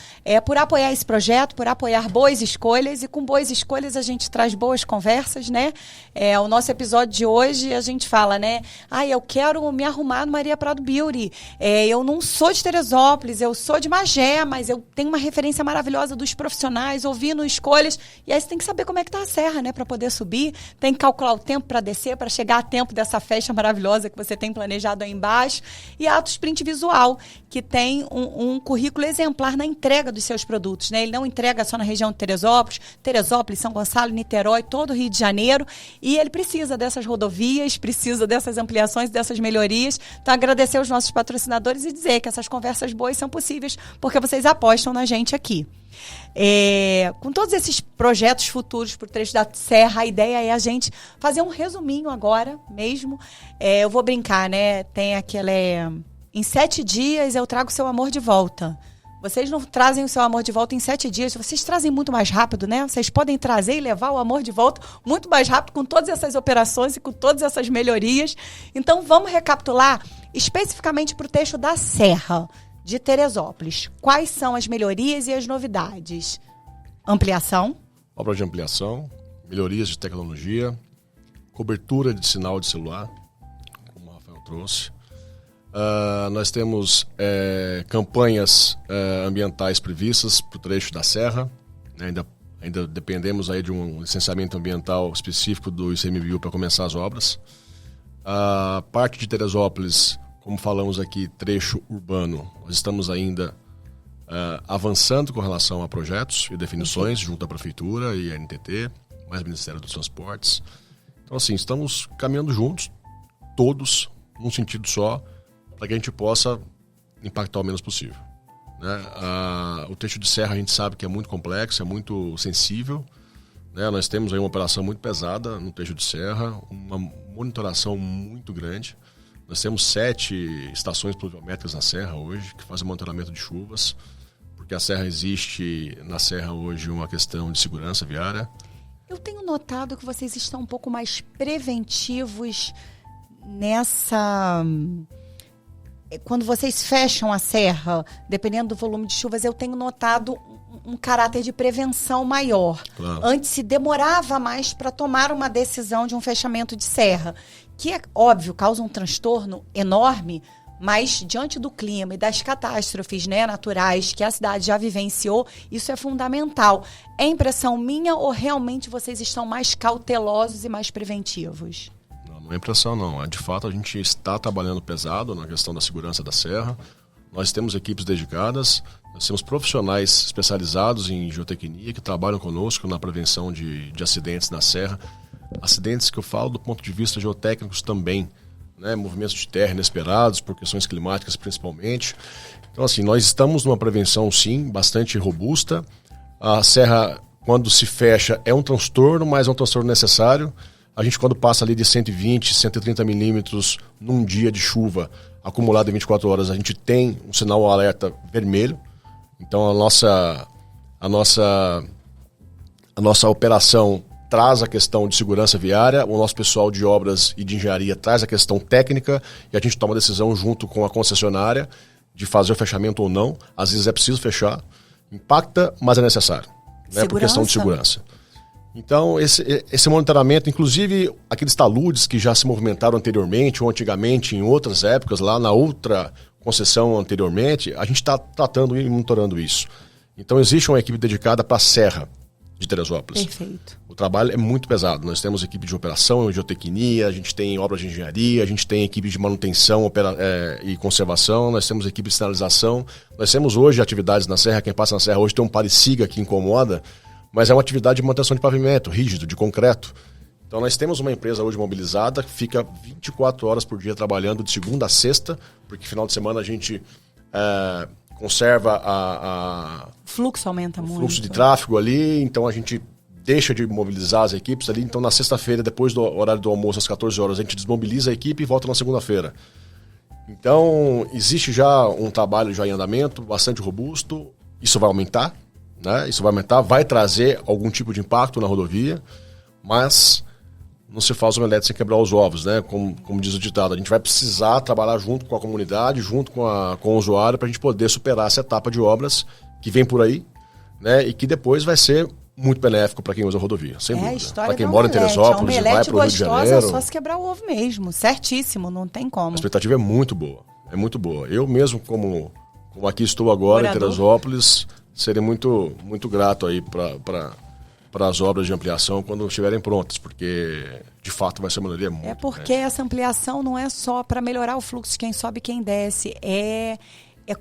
[SPEAKER 1] por apoiar esse projeto, por apoiar boas escolhas, e com boas escolhas a gente traz boas conversas, né? O nosso episódio de hoje a gente fala, né? Eu quero me arrumar no Maria Prado Beauty, eu não sou de Teresópolis, eu sou de Magé, mas eu tenho uma referência maravilhosa dos profissionais, ouvindo escolhas, e aí você tem que saber como é que tá a serra, né, para poder subir, tem que calcular o tempo para descer, para chegar a tempo dessa festa maravilhosa que você tem planejado aí embaixo, e a Atos Print Visual, que tem um currículo exemplar na entrega dos seus produtos, né, ele não entrega só na região de Teresópolis, São Gonçalo, Niterói, todo o Rio de Janeiro, e ele precisa dessas rodovias, precisa dessas ampliações, dessas melhorias. Então, agradecer aos nossos patrocinadores e dizer que essas conversas boas são possíveis porque vocês apostam na gente aqui. Com todos esses projetos futuros para o trecho da Serra, a ideia é a gente fazer um resuminho agora mesmo. Eu vou brincar, né? Tem aquela... em 7 dias eu trago seu amor de volta. Vocês não trazem o seu amor de volta em 7 dias, vocês trazem muito mais rápido, né? Vocês podem trazer e levar o amor de volta muito mais rápido com todas essas operações e com todas essas melhorias. Então, vamos recapitular especificamente para o trecho da Serra de Teresópolis. Quais são as melhorias e as novidades? Ampliação.
[SPEAKER 3] Obra de ampliação, melhorias de tecnologia, cobertura de sinal de celular, como o Rafael trouxe. Nós temos campanhas ambientais previstas para o trecho da Serra. Ainda dependemos aí de um licenciamento ambiental específico do ICMBio para começar as obras. A parte de Teresópolis, como falamos aqui, trecho urbano, nós estamos ainda avançando com relação a projetos e definições junto à Prefeitura e à NTT, mais Ministério dos Transportes. Então, assim, estamos caminhando juntos, todos, num sentido só, para que a gente possa impactar o menos possível, né? O trecho de serra a gente sabe que é muito complexo, é muito sensível, né? Nós temos aí uma operação muito pesada no trecho de serra, uma monitoração muito grande. Nós temos 7 estações pluviométricas na serra hoje, que fazem monitoramento de chuvas, porque a serra existe, na serra hoje, uma questão de segurança viária.
[SPEAKER 1] Eu tenho notado que vocês estão um pouco mais preventivos nessa... Quando vocês fecham a serra, dependendo do volume de chuvas, eu tenho notado um caráter de prevenção maior.
[SPEAKER 3] Claro.
[SPEAKER 1] Antes se demorava mais para tomar uma decisão de um fechamento de serra, que é óbvio, causa um transtorno enorme, mas diante do clima e das catástrofes, né, naturais que a cidade já vivenciou, isso é fundamental. É impressão minha ou realmente vocês estão mais cautelosos e mais preventivos?
[SPEAKER 3] Não é impressão, não. De fato, a gente está trabalhando pesado na questão da segurança da serra. Nós temos equipes dedicadas, nós temos profissionais especializados em geotecnia que trabalham conosco na prevenção de acidentes na serra, Acidentes que eu falo do ponto de vista geotécnicos também, né? Movimentos de terra inesperados, por questões climáticas principalmente. Então, assim, nós estamos numa prevenção, sim, bastante robusta. A serra, quando se fecha, é um transtorno, mas é um transtorno necessário. A gente, quando passa ali de 120, 130 milímetros num dia de chuva acumulado em 24 horas, a gente tem um sinal alerta vermelho. Então, a nossa operação traz a questão de segurança viária, o nosso pessoal de obras e de engenharia traz a questão técnica e a gente toma a decisão junto com a concessionária de fazer o fechamento ou não. Às vezes é preciso fechar, impacta, mas é necessário, né, por questão de segurança. Então, esse monitoramento, inclusive aqueles taludes que já se movimentaram anteriormente ou antigamente em outras épocas, lá na outra concessão anteriormente, a gente está tratando e monitorando isso. Então, existe uma equipe dedicada para a Serra de Teresópolis.
[SPEAKER 1] Perfeito.
[SPEAKER 3] O trabalho é muito pesado. Nós temos equipe de operação, geotecnia, a gente tem obras de engenharia, a gente tem equipe de manutenção e conservação, nós temos equipe de sinalização. Nós temos hoje atividades na Serra, quem passa na Serra hoje tem um pare-siga que incomoda, mas é uma atividade de manutenção de pavimento, rígido, de concreto. Então nós temos uma empresa hoje mobilizada que fica 24 horas por dia trabalhando de segunda a sexta, porque final de semana a gente conserva
[SPEAKER 1] o fluxo aumenta muito.
[SPEAKER 3] O fluxo de tráfego ali, então a gente deixa de mobilizar as equipes ali. Então na sexta-feira, depois do horário do almoço, às 14 horas, a gente desmobiliza a equipe e volta na segunda-feira. Então existe já um trabalho já em andamento, bastante robusto. Isso vai aumentar, né? Isso vai aumentar, vai trazer algum tipo de impacto na rodovia, mas não se faz omelete sem quebrar os ovos, né? Como diz o ditado, a gente vai precisar trabalhar junto com a comunidade, junto com o usuário, para a gente poder superar essa etapa de obras que vem por aí, né? E que depois vai ser muito benéfico para quem usa a rodovia, sem dúvida. Para quem mora em Teresópolis e vai para o Rio de Janeiro.
[SPEAKER 1] É só se quebrar o ovo mesmo, certíssimo, não tem como.
[SPEAKER 3] A expectativa é muito boa, é muito boa. Eu mesmo, como aqui estou agora em Teresópolis, serei muito, muito grato aí para as obras de ampliação quando estiverem prontas, porque de fato vai ser uma melhoria muito.
[SPEAKER 1] É porque essa ampliação não é só para melhorar o fluxo de quem sobe e quem desce, é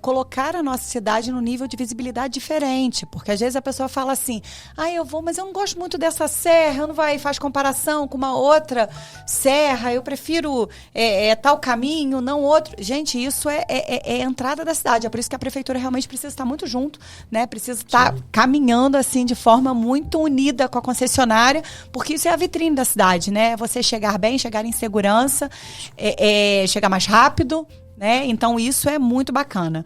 [SPEAKER 1] colocar a nossa cidade num nível de visibilidade diferente, porque às vezes a pessoa fala assim, eu vou, mas eu não gosto muito dessa serra, faz comparação com uma outra serra, eu prefiro tal caminho, não outro. Gente, isso é a entrada da cidade, é por isso que a prefeitura realmente precisa estar muito junto, né? Precisa estar caminhando assim de forma muito unida com a concessionária, porque isso é a vitrine da cidade, né? Você chegar bem, chegar em segurança, chegar mais rápido, né? Então, isso é muito bacana.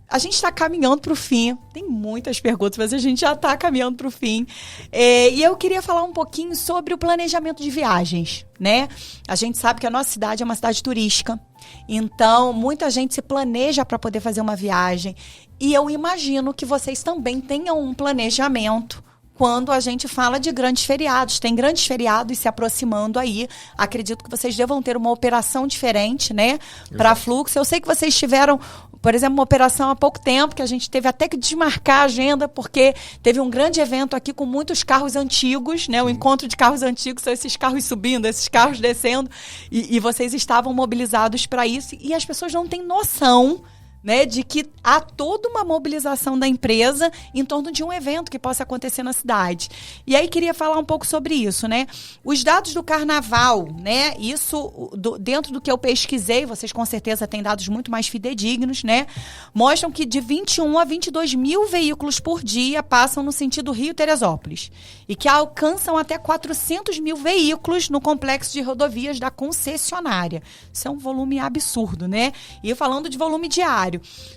[SPEAKER 1] A gente está caminhando para o fim. Tem muitas perguntas, mas a gente já está caminhando para o fim. E eu queria falar um pouquinho sobre o planejamento de viagens, né? A gente sabe que a nossa cidade é uma cidade turística. Então, muita gente se planeja para poder fazer uma viagem. E eu imagino que vocês também tenham um planejamento quando a gente fala de grandes feriados. Tem grandes feriados se aproximando aí. Acredito que vocês devam ter uma operação diferente, né? Para fluxo. Eu sei que vocês tiveram, por exemplo, uma operação há pouco tempo, que a gente teve até que desmarcar a agenda, porque teve um grande evento aqui com muitos carros antigos, né? O encontro de carros antigos são esses carros subindo, esses carros descendo. E vocês estavam mobilizados para isso. E as pessoas não têm noção, né, de que há toda uma mobilização da empresa em torno de um evento que possa acontecer na cidade. E aí queria falar um pouco sobre isso, né? Os dados do carnaval, né? Isso, dentro do que eu pesquisei, vocês com certeza têm dados muito mais fidedignos, né? Mostram que de 21 a 22 mil veículos por dia passam no sentido Rio-Teresópolis e que alcançam até 400 mil veículos no complexo de rodovias da concessionária. Isso é um volume absurdo, né? E falando de volume diário,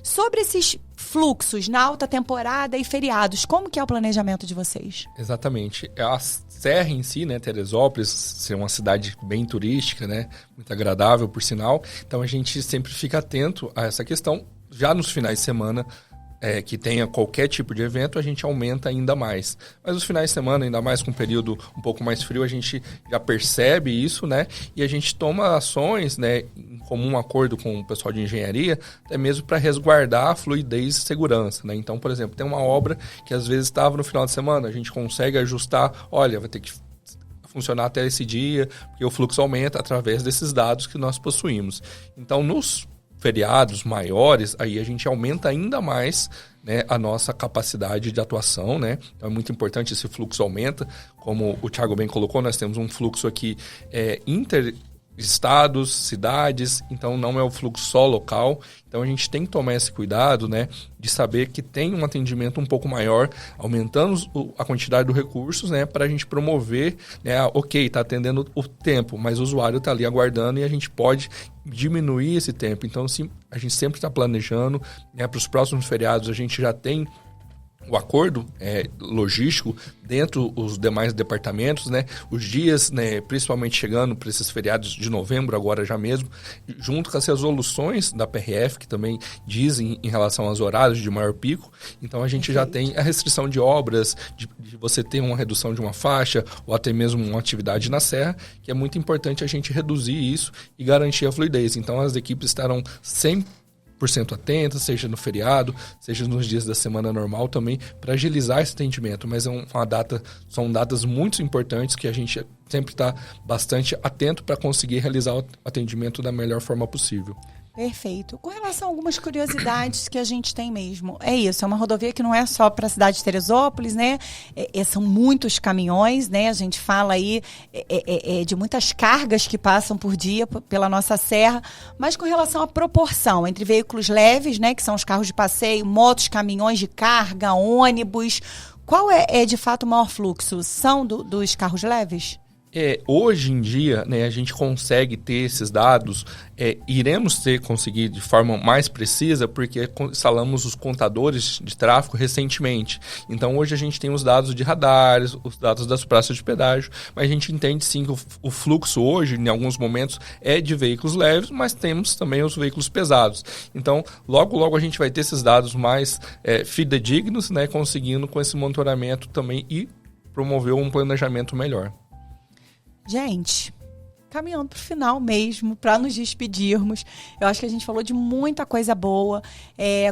[SPEAKER 1] sobre esses fluxos na alta temporada e feriados, como que é o planejamento de vocês?
[SPEAKER 2] Exatamente. A Serra em si, né, Teresópolis, ser uma cidade bem turística, né, muito agradável, por sinal. Então a gente sempre fica atento a essa questão. Já nos finais de semana, que tenha qualquer tipo de evento, a gente aumenta ainda mais. Mas os finais de semana, ainda mais com um período um pouco mais frio, a gente já percebe isso, né? E a gente toma ações, né, em comum acordo com o pessoal de engenharia, até mesmo para resguardar a fluidez e segurança, né? Então, por exemplo, tem uma obra que às vezes estava no final de semana, a gente consegue ajustar, olha, vai ter que funcionar até esse dia, porque o fluxo aumenta através desses dados que nós possuímos. Então, nos feriados maiores, aí a gente aumenta ainda mais, né, a nossa capacidade de atuação, né? Então é muito importante, esse fluxo aumenta. Como o Thiago bem colocou, nós temos um fluxo aqui estados, cidades, então não é o fluxo só local. Então a gente tem que tomar esse cuidado, né, de saber que tem um atendimento um pouco maior, aumentando a quantidade de recursos, né, para a gente promover, né, ok, está atendendo o tempo, mas o usuário está ali aguardando e a gente pode diminuir esse tempo. Então, sim, a gente sempre está planejando, né, para os próximos feriados a gente já tem o acordo logístico dentro dos demais departamentos, né? Os dias, né, principalmente chegando para esses feriados de novembro, agora já mesmo, junto com as resoluções da PRF, que também dizem em relação aos horários de maior pico. Então, a gente já tem a restrição de obras, de você ter uma redução de uma faixa, ou até mesmo uma atividade na serra, que é muito importante a gente reduzir isso e garantir a fluidez. Então, as equipes estarão sempre 100% atentas, seja no feriado, seja nos dias da semana normal também, para agilizar esse atendimento. Mas são datas muito importantes que a gente sempre está bastante atento para conseguir realizar o atendimento da melhor forma possível.
[SPEAKER 1] Perfeito. Com relação a algumas curiosidades que a gente tem mesmo, é isso, é uma rodovia que não é só para a cidade de Teresópolis, né? São muitos caminhões, né? A gente fala aí de muitas cargas que passam por dia pela nossa serra, mas com relação à proporção entre veículos leves, né? Que são os carros de passeio, motos, caminhões de carga, ônibus, qual é de fato o maior fluxo? São dos carros leves?
[SPEAKER 2] Hoje em dia, né, a gente consegue ter esses dados, iremos conseguir de forma mais precisa, porque instalamos os contadores de tráfego recentemente. Então, hoje a gente tem os dados de radares, os dados das praças de pedágio, mas a gente entende sim que o fluxo hoje, em alguns momentos, é de veículos leves, mas temos também os veículos pesados. Então, logo a gente vai ter esses dados mais fidedignos, né, conseguindo com esse monitoramento também e promover um planejamento melhor.
[SPEAKER 1] Gente, caminhando para o final mesmo, para nos despedirmos, eu acho que a gente falou de muita coisa boa.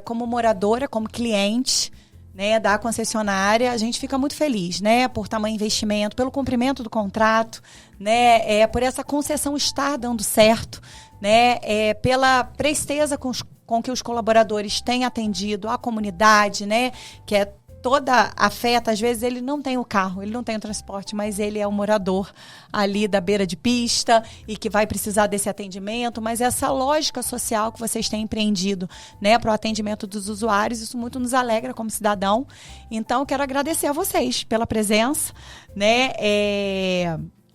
[SPEAKER 1] Como moradora, como cliente, né, da concessionária, a gente fica muito feliz, né, por tamanho investimento, pelo cumprimento do contrato, né, por essa concessão estar dando certo, né, pela presteza com que os colaboradores têm atendido a comunidade, né, que é toda afeta, às vezes ele não tem o carro, ele não tem o transporte, mas ele é o morador ali da beira de pista e que vai precisar desse atendimento, mas essa lógica social que vocês têm empreendido, né, para o atendimento dos usuários, isso muito nos alegra como cidadão. Então, quero agradecer a vocês pela presença, né,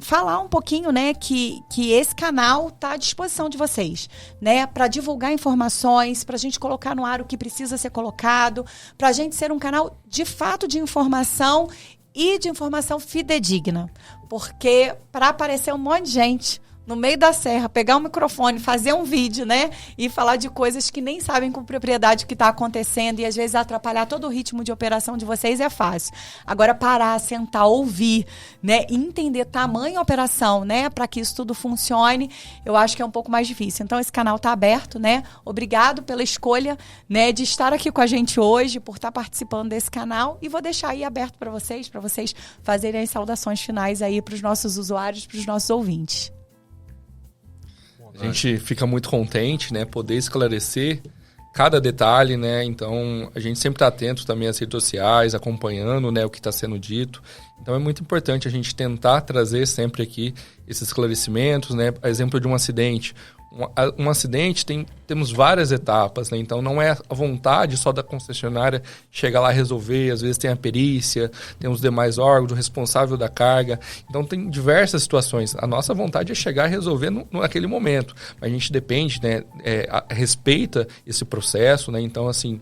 [SPEAKER 1] falar um pouquinho, né, que esse canal está à disposição de vocês, né, para divulgar informações, para a gente colocar no ar o que precisa ser colocado, para a gente ser um canal de fato de informação e de informação fidedigna, porque para aparecer um monte de gente no meio da serra, pegar um microfone, fazer um vídeo, né, e falar de coisas que nem sabem com propriedade o que está acontecendo e às vezes atrapalhar todo o ritmo de operação de vocês é fácil. Agora parar, sentar, ouvir, né, entender tamanho operação, né, para que isso tudo funcione, eu acho que é um pouco mais difícil. Então esse canal está aberto, né, obrigado pela escolha, né, de estar aqui com a gente hoje, por estar participando desse canal, e vou deixar aí aberto para vocês fazerem as saudações finais aí para os nossos usuários, para os nossos ouvintes.
[SPEAKER 2] A gente fica muito contente, né, poder esclarecer cada detalhe, né, então a gente sempre está atento também às redes sociais, acompanhando, né, o que está sendo dito. Então é muito importante a gente tentar trazer sempre aqui esses esclarecimentos, né, a exemplo de um acidente. Um acidente temos várias etapas, né? Então não é a vontade só da concessionária chegar lá e resolver, às vezes tem a perícia, tem os demais órgãos, o responsável da carga, então tem diversas situações. A nossa vontade é chegar e resolver naquele momento, mas a gente depende, né, respeita esse processo, né? Então assim,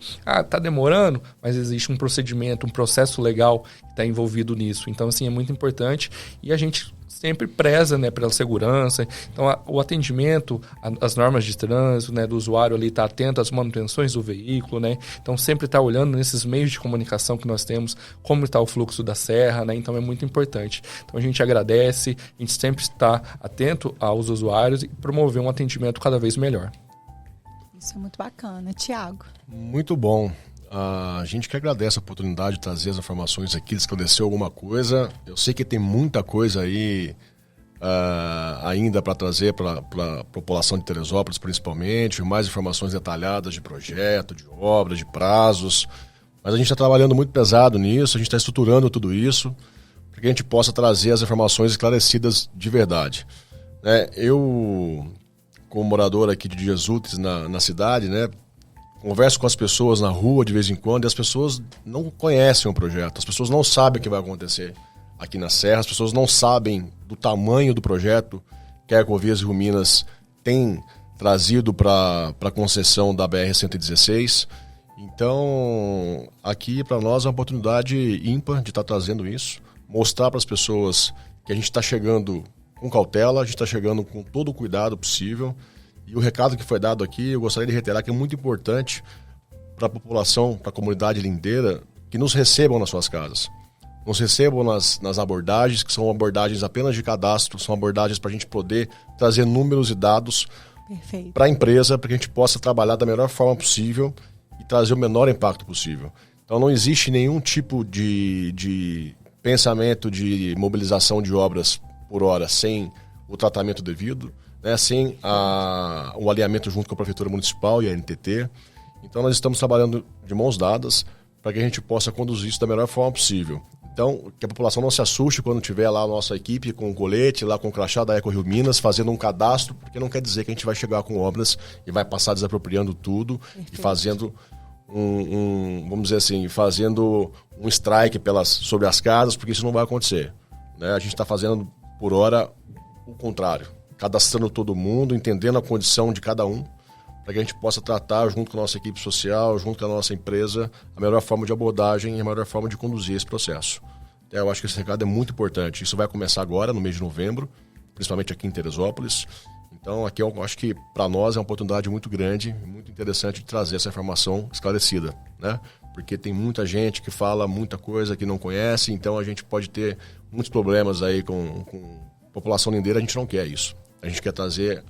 [SPEAKER 2] tá demorando, mas existe um procedimento, um processo legal que está envolvido nisso, então assim, é muito importante e a gente sempre preza, né, pela segurança. Então, o atendimento, as normas de trânsito, né, do usuário ali estar atento às manutenções do veículo, né? Então, sempre estar olhando nesses meios de comunicação que nós temos, como está o fluxo da serra, né? Então, é muito importante. Então, a gente agradece, a gente sempre está atento aos usuários e promover um atendimento cada vez melhor.
[SPEAKER 1] Isso é muito bacana. Thiago.
[SPEAKER 3] Muito bom. A gente que agradece a oportunidade de trazer as informações aqui, de esclarecer alguma coisa. Eu sei que tem muita coisa aí ainda para trazer para a população de Teresópolis, principalmente, mais informações detalhadas de projeto, de obra, de prazos. Mas a gente está trabalhando muito pesado nisso, a gente está estruturando tudo isso para que a gente possa trazer as informações esclarecidas de verdade. Eu, como morador aqui de Dias Úteis na cidade, converso com as pessoas na rua de vez em quando e as pessoas não conhecem o projeto, as pessoas não sabem o que vai acontecer aqui na Serra, as pessoas não sabem do tamanho do projeto que a Ecovias Rio Minas tem trazido para a concessão da BR-116. Então, aqui para nós é uma oportunidade ímpar de estar trazendo isso, mostrar para as pessoas que a gente está chegando com cautela, a gente está chegando com todo o cuidado possível. E o recado que foi dado aqui, eu gostaria de reiterar que é muito importante para a população, para a comunidade lindeira, que nos recebam nas suas casas. Nos recebam nas abordagens, que são abordagens apenas de cadastro, são abordagens para a gente poder trazer números e dados para a empresa, para que a gente possa trabalhar da melhor forma possível e trazer o menor impacto possível. Então não existe nenhum tipo de pensamento de mobilização de obras por hora sem o tratamento devido, sem o alinhamento junto com a Prefeitura Municipal e a NTT. Então nós estamos trabalhando de mãos dadas para que a gente possa conduzir isso da melhor forma possível. Então, que a população não se assuste quando tiver lá a nossa equipe com o colete, lá com o crachá da Eco Rio Minas, fazendo um cadastro, porque não quer dizer que a gente vai chegar com obras e vai passar desapropriando tudo. Perfeito. E fazendo vamos dizer assim, fazendo um strike sobre as casas, porque isso não vai acontecer. A gente está fazendo, por hora, o contrário. Cadastrando todo mundo, entendendo a condição de cada um, para que a gente possa tratar, junto com a nossa equipe social, junto com a nossa empresa, a melhor forma de abordagem e a melhor forma de conduzir esse processo. Eu acho que esse recado é muito importante. Isso vai começar agora, no mês de novembro, principalmente aqui em Teresópolis. Então, aqui eu acho que, para nós, é uma oportunidade muito grande, muito interessante de trazer essa informação esclarecida, Porque tem muita gente que fala muita coisa que não conhece, então a gente pode ter muitos problemas aí com a população lindeira, a gente não quer isso. A gente quer trazer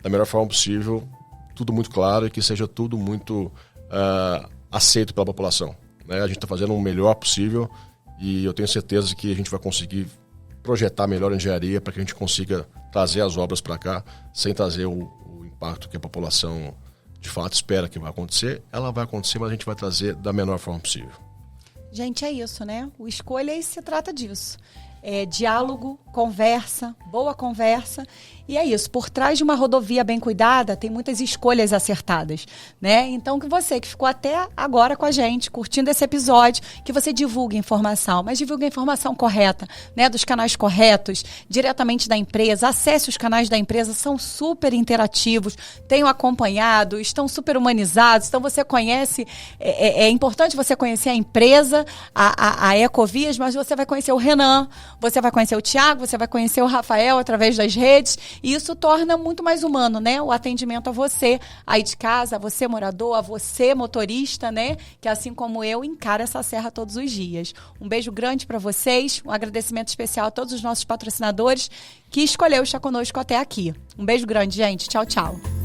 [SPEAKER 3] da melhor forma possível, tudo muito claro e que seja tudo muito aceito pela população. A gente está fazendo o melhor possível e eu tenho certeza que a gente vai conseguir projetar melhor a engenharia para que a gente consiga trazer as obras para cá sem trazer o impacto que a população de fato espera que vai acontecer. Ela vai acontecer, mas a gente vai trazer da menor forma possível.
[SPEAKER 1] Gente, é isso, O Escolha se trata disso. Diálogo, conversa, boa conversa. E é isso, por trás de uma rodovia bem cuidada, tem muitas escolhas acertadas, Então, que você que ficou até agora com a gente, curtindo esse episódio, que você divulgue a informação, mas divulgue a informação correta, dos canais corretos, diretamente da empresa. Acesse os canais da empresa, são super interativos, tenho acompanhado, estão super humanizados, então você conhece, é importante você conhecer a empresa, a Ecovias, mas você vai conhecer o Renan, você vai conhecer o Thiago, você vai conhecer o Rafael através das redes. E isso torna muito mais humano, o atendimento a você aí de casa, a você morador, a você motorista, que assim como eu, encara essa serra todos os dias. Um beijo grande para vocês, um agradecimento especial a todos os nossos patrocinadores que escolheu estar conosco até aqui. Um beijo grande, gente. Tchau, tchau.